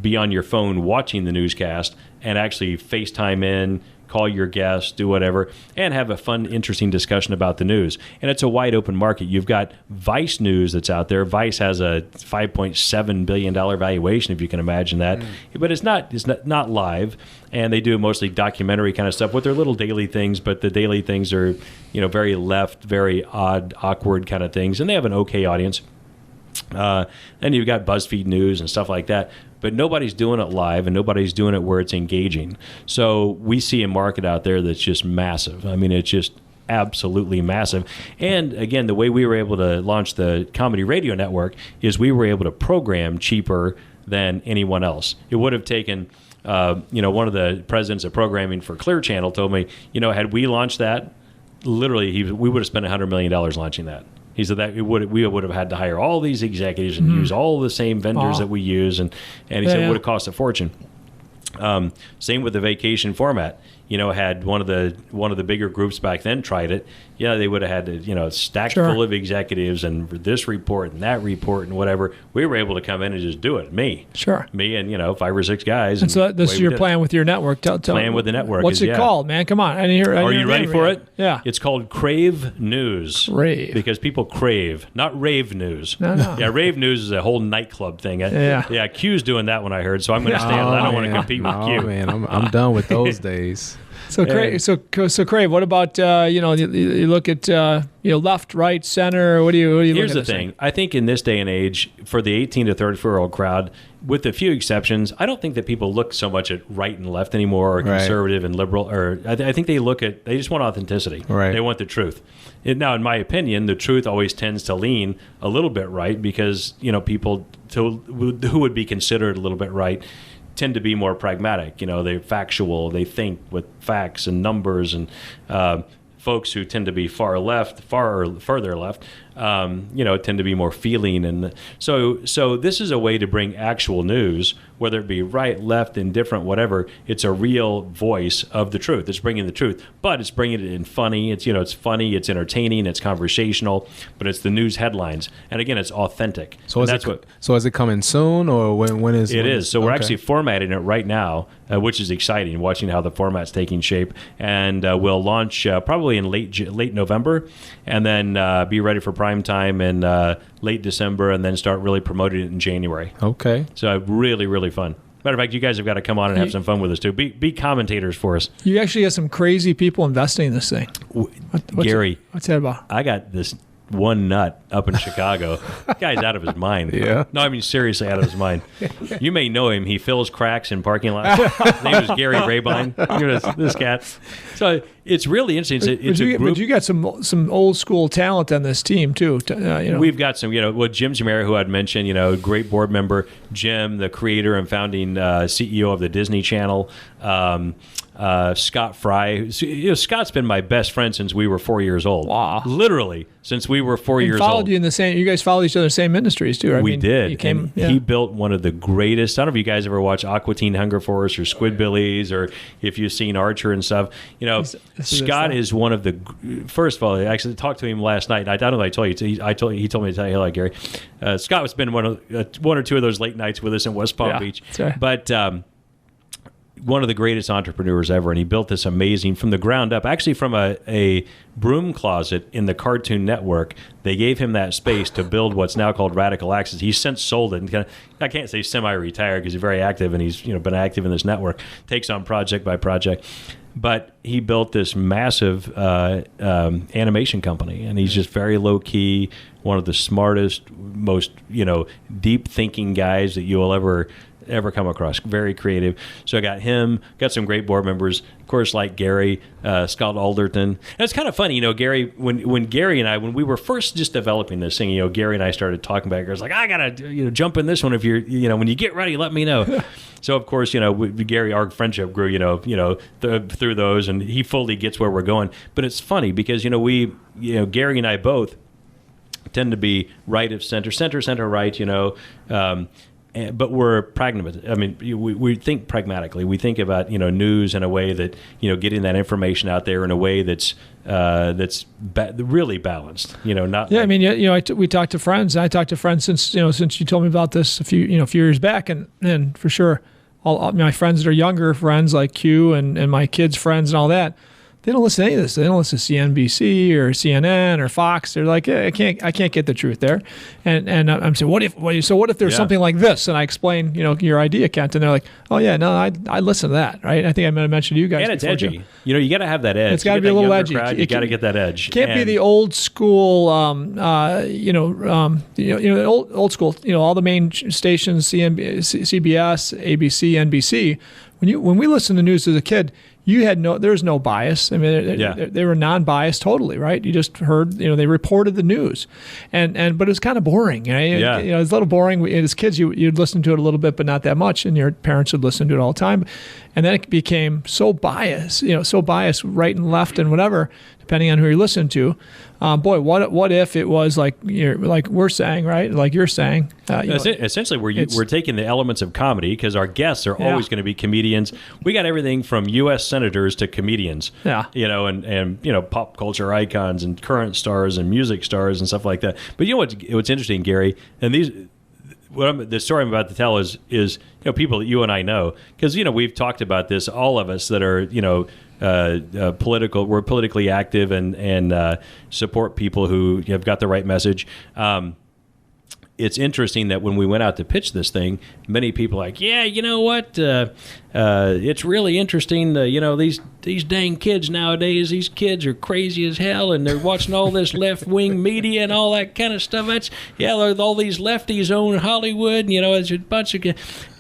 be on your phone watching the newscast and actually FaceTime in, call your guests, do whatever, and have a fun, interesting discussion about the news. And it's a wide open market. You've got Vice News that's out there. Vice has a $5.7 billion valuation, if you can imagine that. But it's not live, and they do mostly documentary kind of stuff with their little daily things, but the daily things are, very left, very odd, awkward kind of things, and they have an okay audience. Then you've got BuzzFeed News and stuff like that, but nobody's doing it live and nobody's doing it where it's engaging. So we see a market out there that's just massive. I mean, it's just absolutely massive. And again, the way we were able to launch the Comedy Radio Network is we were able to program cheaper than anyone else. It would have taken, one of the presidents of programming for Clear Channel told me, had we launched that, literally we would have spent $100 million launching that. He said that we would have had to hire all these executives and use all the same vendors that we use, and he said it would have cost a fortune. Same with the vacation format. Had one of the bigger groups back then tried it, they would have had to, stacked full of executives and this report and that report and whatever. We were able to come in and just do it. Me and 5 or 6 guys. And so this is your plan with your network. Plan with the network. What's it called, man? Come on. Are you ready for it? Yeah. It's called Crave News. Crave. Because people crave, not rave news. No. Yeah, rave news is a whole nightclub thing. Yeah. Q's doing that one, I heard, so I'm going to stay on. I don't want to compete with Q. Man, I'm done with those days. So Crave, what about you look at left, right, center? What do you look at? Here's the thing. I think in this day and age, for the 18 to 34-year-old crowd, with a few exceptions, I don't think that people look so much at right and left anymore, or conservative and liberal. Or I think they just want authenticity. Right. They want the truth. Now, in my opinion, the truth always tends to lean a little bit right because people who would be considered a little bit right tend to be more pragmatic. They're factual. They think with facts and numbers, and folks who tend to be further left, tend to be more feeling. And so this is a way to bring actual news, whether it be right, left, indifferent, whatever. It's a real voice of the truth. It's bringing the truth, but it's bringing it in funny. It's funny. It's entertaining. It's conversational, but it's the news headlines. And again, it's authentic. So is it coming soon, or when is it? Is. So we're actually formatting it right now, which is exciting. Watching how the format's taking shape, and we'll launch probably in late November, and then be ready for prime time in late December, and then start really promoting it in January. Okay. So really, really fun. Matter of fact, you guys have got to come on and have some fun with us too. Be commentators for us. You actually got some crazy people investing in this thing. Gary, what's that about? I got this one nut up in Chicago. That guy's out of his mind. Yeah. No, I mean seriously out of his mind. You may know him. He fills cracks in parking lots. His name is Gary Rabine. This cat. So it's really interesting. But you got some old school talent on this team too. We've got some. Jim Jamera, who I'd mentioned. Great board member. Jim, the creator and founding CEO of the Disney Channel. Scott Fry. Scott's been my best friend since we were 4 years old. Wow. Literally, since we were 4 years old. You guys followed each other in the same industries too, right? We did. He built one of the greatest. I don't know if you guys ever watch Aqua Teen Hunger Force or Squidbillies, or if you've seen Archer and stuff. Scott is one of the. First of all, I actually talked to him last night. I don't know if I told you. He told me to tell you, hello, Gary. Scott has been one or two of those late nights with us in West Palm Beach. Right. But one of the greatest entrepreneurs ever, and he built this amazing from the ground up. Actually, from a broom closet in the Cartoon Network, they gave him that space to build what's now called Radical Access. He's since sold it, and I can't say semi-retired because he's very active, and he's been active in this network. Takes on project by project. But he built this massive animation company, and he's just very low key, one of the smartest, most deep thinking guys that you will ever ever come across. Very creative. So I got him, got some great board members, of course, like Gary, Scott Alderton. And it's kind of funny, Gary, when Gary and I, when we were first just developing this thing, Gary and I started talking about it. I was like, I got to jump in this one if you're, when you get ready, let me know. So, of course, Gary, our friendship grew, through those, and he fully gets where we're going. But it's funny because, Gary and I both tend to be right of center, right, but we're pragmatic. I mean, we think pragmatically. We think about news in a way that getting that information out there in a way that's really balanced. Not. Yeah, I mean, we talked to friends. I talked to friends since you told me about this a few years back, and for sure, all my friends that are younger friends like Q and my kids' friends and all that. They don't listen to any of this. They don't listen to CNBC or CNN or Fox. They're like, I can't get the truth there. And I'm saying, what if there's something like this? And I explain, your idea, Kent. And they're like, oh yeah, no, I listen to that, right? I think I might have mentioned to you guys. And it's edgy. You got to have that edge. It's got to be a little edgy. You got to get that edge. It can't be the old school, old school. All the main stations, CBS, ABC, NBC. When we listened to news as a kid, there's no bias. I mean, they were non-biased totally, right? You just heard, they reported the news, but it was kind of boring. It was a little boring. As kids, you'd listen to it a little bit, but not that much, and your parents would listen to it all the time. And then it became so biased, right and left and whatever, depending on who you listen to. What if it was like we're saying, right? Like you're saying. Essentially, we're taking the elements of comedy because our guests are always going to be comedians. We got everything from U.S. senators to comedians. Yeah. And pop culture icons and current stars and music stars and stuff like that. But what's interesting, Gary, and the story I'm about to tell is people that you and I know, because we've talked about this, all of us that are we're politically active and support people who have got the right message. It's interesting that when we went out to pitch this thing, many people are like, yeah, you know what? It's really interesting. These dang kids nowadays, these kids are crazy as hell, and they're watching all this left-wing media and all that kind of stuff. All these lefties own Hollywood. It's a bunch of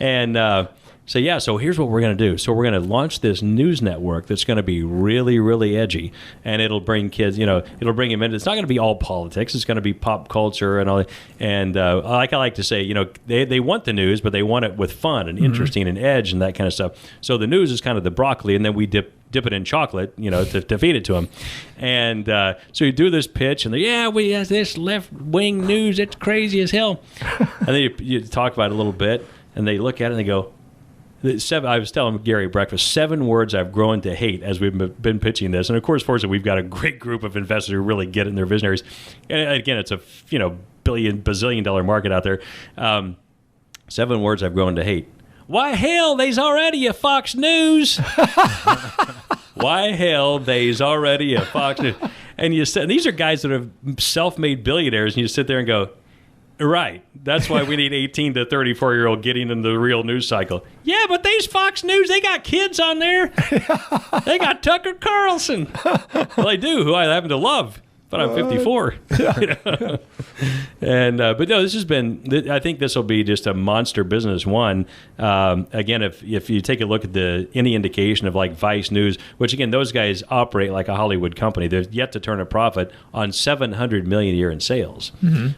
and. So here's what we're going to do. So we're going to launch this news network that's going to be really, really edgy, and it'll bring kids, it'll bring them in. It's not going to be all politics. It's going to be pop culture and all that. And like I like to say, they want the news, but they want it with fun and interesting and edge and that kind of stuff. So the news is kind of the broccoli, and then we dip it in chocolate, to feed it to them. And so you do this pitch, and we have this left-wing news. It's crazy as hell. And then you talk about it a little bit, and they look at it and they go, I was telling Gary at breakfast, 7 words I've grown to hate as we've been pitching this. And of course, fortunately, we've got a great group of investors who really get it and they're visionaries. And again, it's a bazillion dollar market out there. 7 words I've grown to hate. Why hell, they's already a Fox News. Why hell, they's already a Fox News. And these are guys that are self-made billionaires, and you sit there and go, right. That's why we need 18 to 34-year-old getting into the real news cycle. Yeah, but these Fox News, they got kids on there. They got Tucker Carlson. Well, they do, who I happen to love, but I'm 54. And but no, this has been. I think this will be just a monster business. One, again, if you take a look at any indication of like Vice News, which again, those guys operate like a Hollywood company. They're yet to turn a profit on $700 million a year in sales,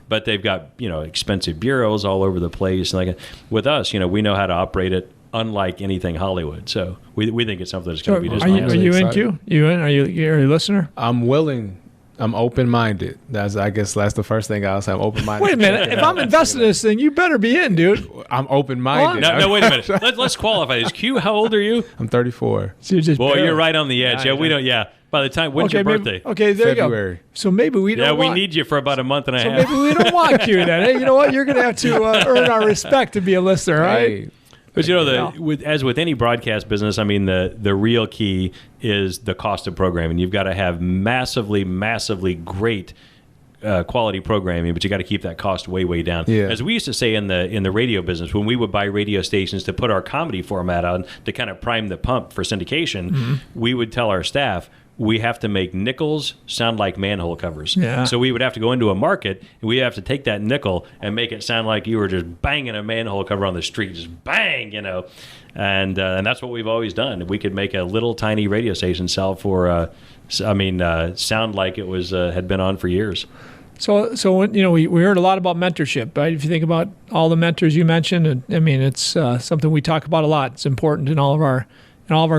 but they've got expensive bureaus all over the place. Like with us, we know how to operate it unlike anything Hollywood. So we think it's something that's going to be just. Are you in, Q? You in? Are you a listener? I'm willing. I'm open-minded. I guess that's the first thing I'll say. I'm open-minded. Wait a minute. If I'm investing in this thing, you better be in, dude. I'm open-minded. No, wait a minute. Let's qualify this. Q, how old are you? I'm 34. So you're right on the edge. Yeah, we don't. Yeah. By the time, when's your birthday? Okay, there February. You go. So maybe we don't. Yeah, we need you for about a month and a half. So maybe we don't want Q then. Hey, you know what? You're going to have to earn our respect to be a listener, right? Hey. But as with any broadcast business, I mean, the real key is the cost of programming. You've got to have massively great quality programming, but you got to keep that cost way down. Yeah. As we used to say in the radio business, when we would buy radio stations to put our comedy format on to kind of prime the pump for syndication, we would tell our staff, we have to make nickels sound like manhole covers. Yeah. So we would have to go into a market, and we have to take that nickel and make it sound like you were just banging a manhole cover on the street, just bang, And that's what we've always done. We could make a little tiny radio station sell for, sound like it was had been on for years. So when, we heard a lot about mentorship, right? If you think about all the mentors you mentioned, it's something we talk about a lot. It's important in all of our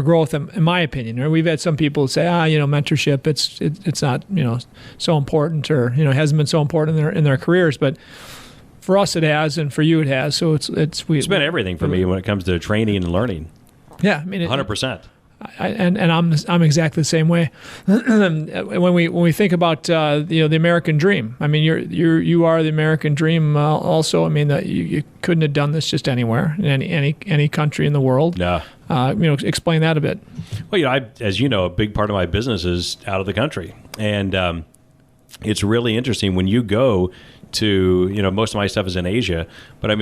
growth, in my opinion. Right? We've had some people say, mentorship, it's not so important, or hasn't been so important in their careers, but for us it has, and for you it has. So it's been everything for me when it comes to training and learning. Yeah, 100%. And I'm exactly the same way. when we think about the American dream, you are the American dream also. You couldn't have done this just anywhere in any country in the world. Yeah. Explain that a bit. Well, as you know, a big part of my business is out of the country, and it's really interesting when you go to most of my stuff is in Asia, but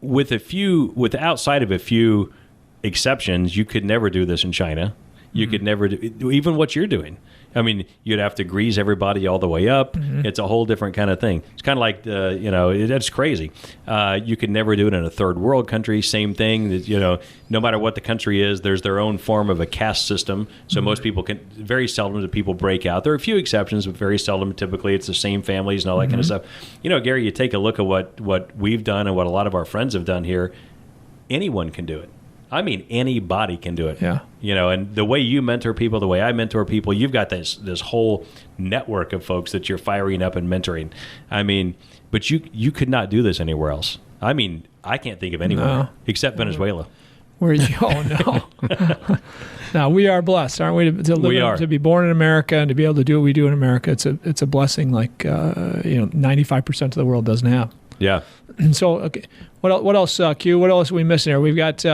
with outside of a few exceptions, you could never do this in China. You could never do even what you're doing. You'd have to grease everybody all the way up. Mm-hmm. It's a whole different kind of thing. It's kind of like that's crazy. You could never do it in a third world country. Same thing. No matter what the country is, there's their own form of a caste system. So most people very seldom do people break out. There are a few exceptions, but very seldom. Typically, it's the same families and all that kind of stuff. Gary, you take a look at what we've done and what a lot of our friends have done here. Anyone can do it. Anybody can do it. Yeah. And the way you mentor people, the way I mentor people, you've got this whole network of folks that you're firing up and mentoring. But you could not do this anywhere else. I can't think of anywhere except Venezuela. Where you? Oh no. Now we are blessed, aren't we? To be born in America and to be able to do what we do in America. It's a blessing like 95% of the world doesn't have. Yeah. So okay, what else, Q? What else are we missing here? We've got.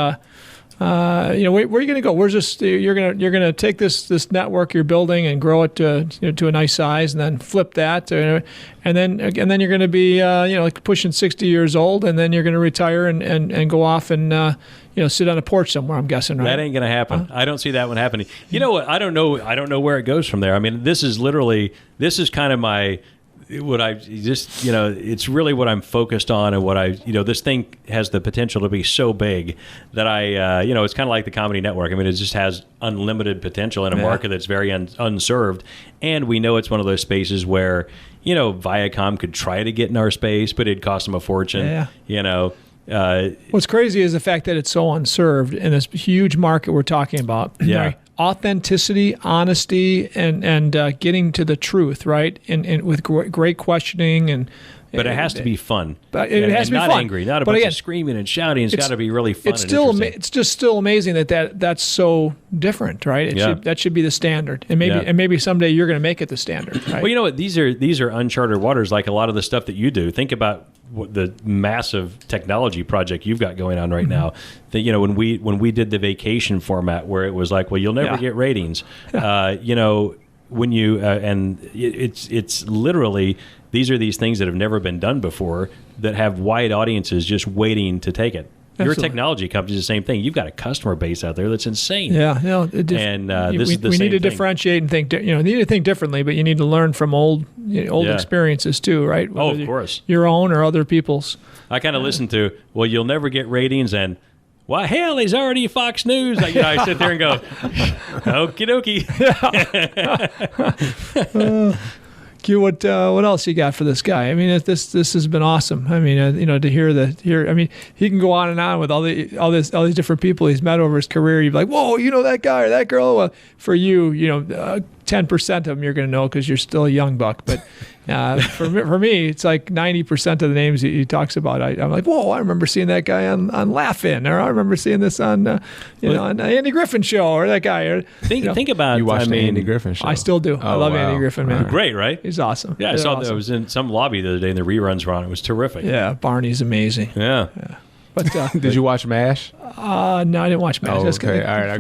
Where are you going to go? Where's this? You're gonna take this network you're building and grow it to a nice size, and then flip that, and then you're going to be pushing 60 years old, and then you're going to retire and go off and sit on a porch somewhere. I'm guessing, right? That ain't going to happen. I don't see that one happening. You know what? I don't know where it goes from there. This is kind of my. What I just, it's really what I'm focused on, and what this thing has the potential to be so big that it's kind of like the Comedy Network. It just has unlimited potential in a market that's very unserved. And we know it's one of those spaces where, Viacom could try to get in our space, but it'd cost them a fortune, What's crazy is the fact that it's so unserved in this huge market we're talking about. Yeah. Right? Authenticity, honesty, and getting to the truth, right? And with great questioning But it has to be fun. But it has to be not fun. Angry, not a bunch of screaming and shouting. It's got to be really fun. It's just still amazing that's so different, right? That should be the standard, and maybe someday you're going to make it the standard. Right? Well, you know what? These are uncharted waters. Like a lot of the stuff that you do. Think about the massive technology project you've got going on right now. That when we did the vacation format, where it was like, well, you'll never get ratings. When you and it's literally. These are these things that have never been done before that have wide audiences just waiting to take it. Absolutely. Your technology company is the same thing. You've got a customer base out there that's insane. Yeah, this is the same thing. We need to differentiate and think. You need to think differently, but you need to learn from old experiences too, right? Whether of course, your own or other people's. I kind of listen to. Well, you'll never get ratings, and why hell, he's already Fox News. I sit there and go, okie dokie. Q, what else you got for this guy? This has been awesome. To hear. He can go on and on with all these different people he's met over his career. You'd be like, whoa, that guy or that girl. Well, for you, 10% of them you're going to know because you're still a young buck. But for me, it's like 90% of the names he talks about. I'm like, whoa, I remember seeing that guy on Laugh-In, or I remember seeing this on on the Andy Griffin show, or that guy. Or, think about you watched the Andy Griffin show. I still do. I love Andy Griffin, man. Great, right? He's awesome. Yeah, I saw that. I was in some lobby the other day, and the reruns were on. It was terrific. Yeah, Barney's amazing. Yeah. But did you watch MASH? No, I didn't watch MASH. Oh, okay, all right.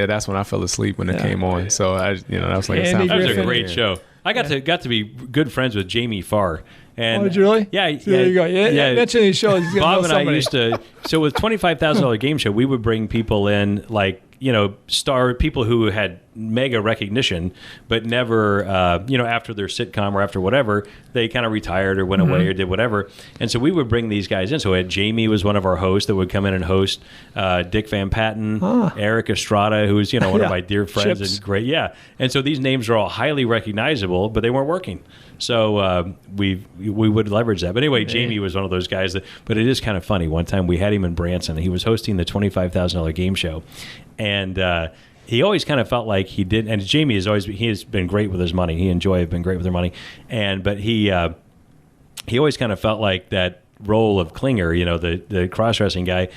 That's when I fell asleep when it came on. So that was like Andy that was Griffin. a great show. I got to be good friends with Jamie Farr. And did you really? Yeah. So there you go. Yeah. Mention these shows. Bob and I used to. So with $25,000 game show, we would bring people in like star people who had mega recognition, but never, after their sitcom or after whatever, they kind of retired or went away or did whatever. And so we would bring these guys in. So Jamie was one of our hosts that would come in and host, Dick Van Patten, Eric Estrada, who's, one of my dear friends. Chips. And great. Yeah. And so these names are all highly recognizable, but they weren't working. So we would leverage that. But anyway, Jamie was one of those guys but it is kind of funny. One time we had him in Branson. He was hosting the $25,000 game show. And he always kind of felt like he did. And Jamie has been great with his money. He and Joy have been great with their money. But he always kind of felt like that role of Klinger, the cross-dressing guy,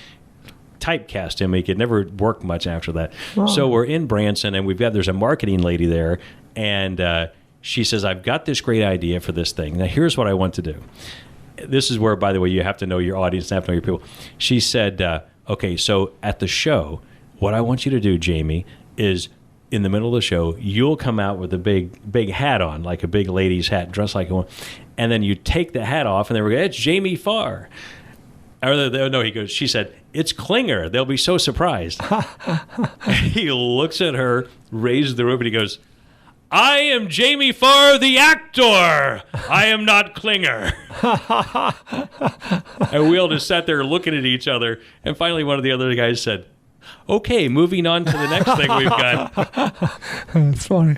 typecast him. He could never work much after that. Wow. So we're in Branson, and there's a marketing lady there, and she says, I've got this great idea for this thing. Now, here's what I want to do. This is where, by the way, you have to know your audience, you have to know your people. She said, okay, so at the show, what I want you to do, Jamie, is in the middle of the show, you'll come out with a big hat on, like a big lady's hat, dressed like one, and then you take the hat off, and they were going, it's Jamie Farr. She said, it's Klinger. They'll be so surprised. He looks at her, raises the roof, and he goes, I am Jamie Farr, the actor. I am not Klinger. And we all just sat there looking at each other. And finally, one of the other guys said, okay, moving on to the next thing we've got. That's funny.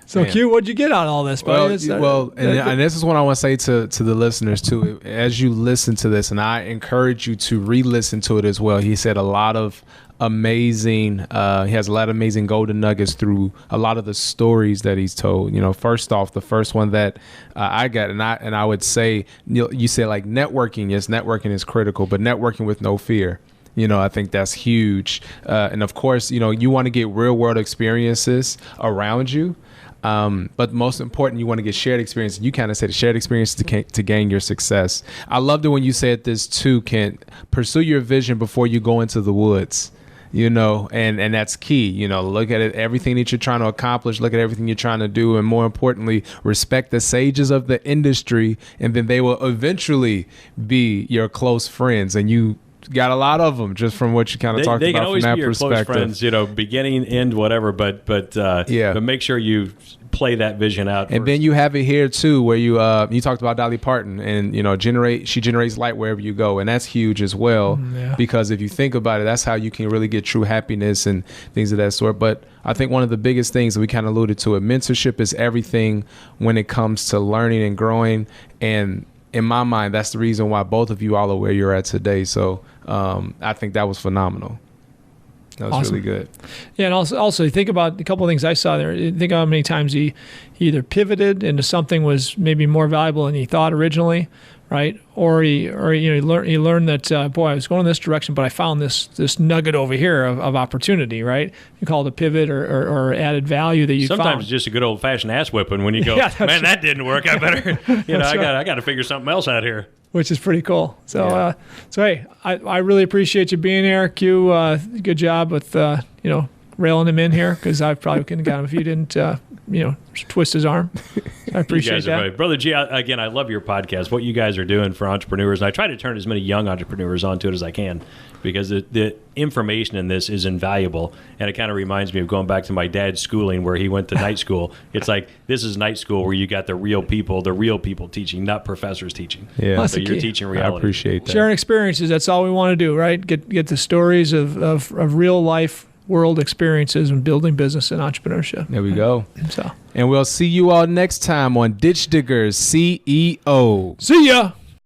So, man. Q, what'd you get out of all this, buddy? And this is what I want to say to the listeners, too. As you listen to this, and I encourage you to re-listen to it as well. He said a lot of amazing, he has a lot of amazing golden nuggets through a lot of the stories that he's told. First off, the first one that I got, and I would say, you say like networking. Yes, networking is critical, but networking with no fear. I think that's huge. And of course, you want to get real world experiences around you. But most important, you want to get shared experience. You kind of said shared experience to gain your success. I loved it when you said this too, Kent. Pursue your vision before you go into the woods. And that's key. Look at it, everything that you're trying to accomplish, look at everything you're trying to do, and more importantly, respect the sages of the industry, and then they will eventually be your close friends. And you got a lot of them just from what you kind of talked about from that perspective. They can always be your close friends, beginning, end, whatever, but make sure you play that vision out. And then you have it here too, where you talked about Dolly Parton, and she generates light wherever you go, and that's huge as well. Because if you think about it, that's how you can really get true happiness and things of that sort. But I think one of the biggest things that we kind of alluded to, mentorship is everything when it comes to learning and growing. And in my mind, that's the reason why both of you all are where you're at today. So I think that was phenomenal. That was awesome. Really good. Yeah, and also think about a couple of things I saw there. Think how many times he either pivoted into something was maybe more valuable than he thought originally, right? Or he learned that I was going in this direction, but I found this nugget over here of opportunity, right? You call it a pivot or added value that you found. Sometimes it's just a good old fashioned ass whipping when you go, man, that didn't work. I better, I got to figure something else out here. Which is pretty cool. So, hey, I really appreciate you being here, Q. Good job with railing him in here, because I probably couldn't have got him if you didn't, twist his arm. I appreciate that. Right. Brother G, again, I love your podcast, what you guys are doing for entrepreneurs. And I try to turn as many young entrepreneurs onto it as I can, because the information in this is invaluable. And it kind of reminds me of going back to my dad's schooling, where he went to night school. It's like, this is night school where you got the real people teaching, not professors teaching. Yeah. So you're teaching reality. I appreciate that. Sharing experiences, that's all we want to do, right? Get the stories of real life world experiences and building business and entrepreneurship. There we go. And we'll see you all next time on Ditch Diggers CEO. See ya.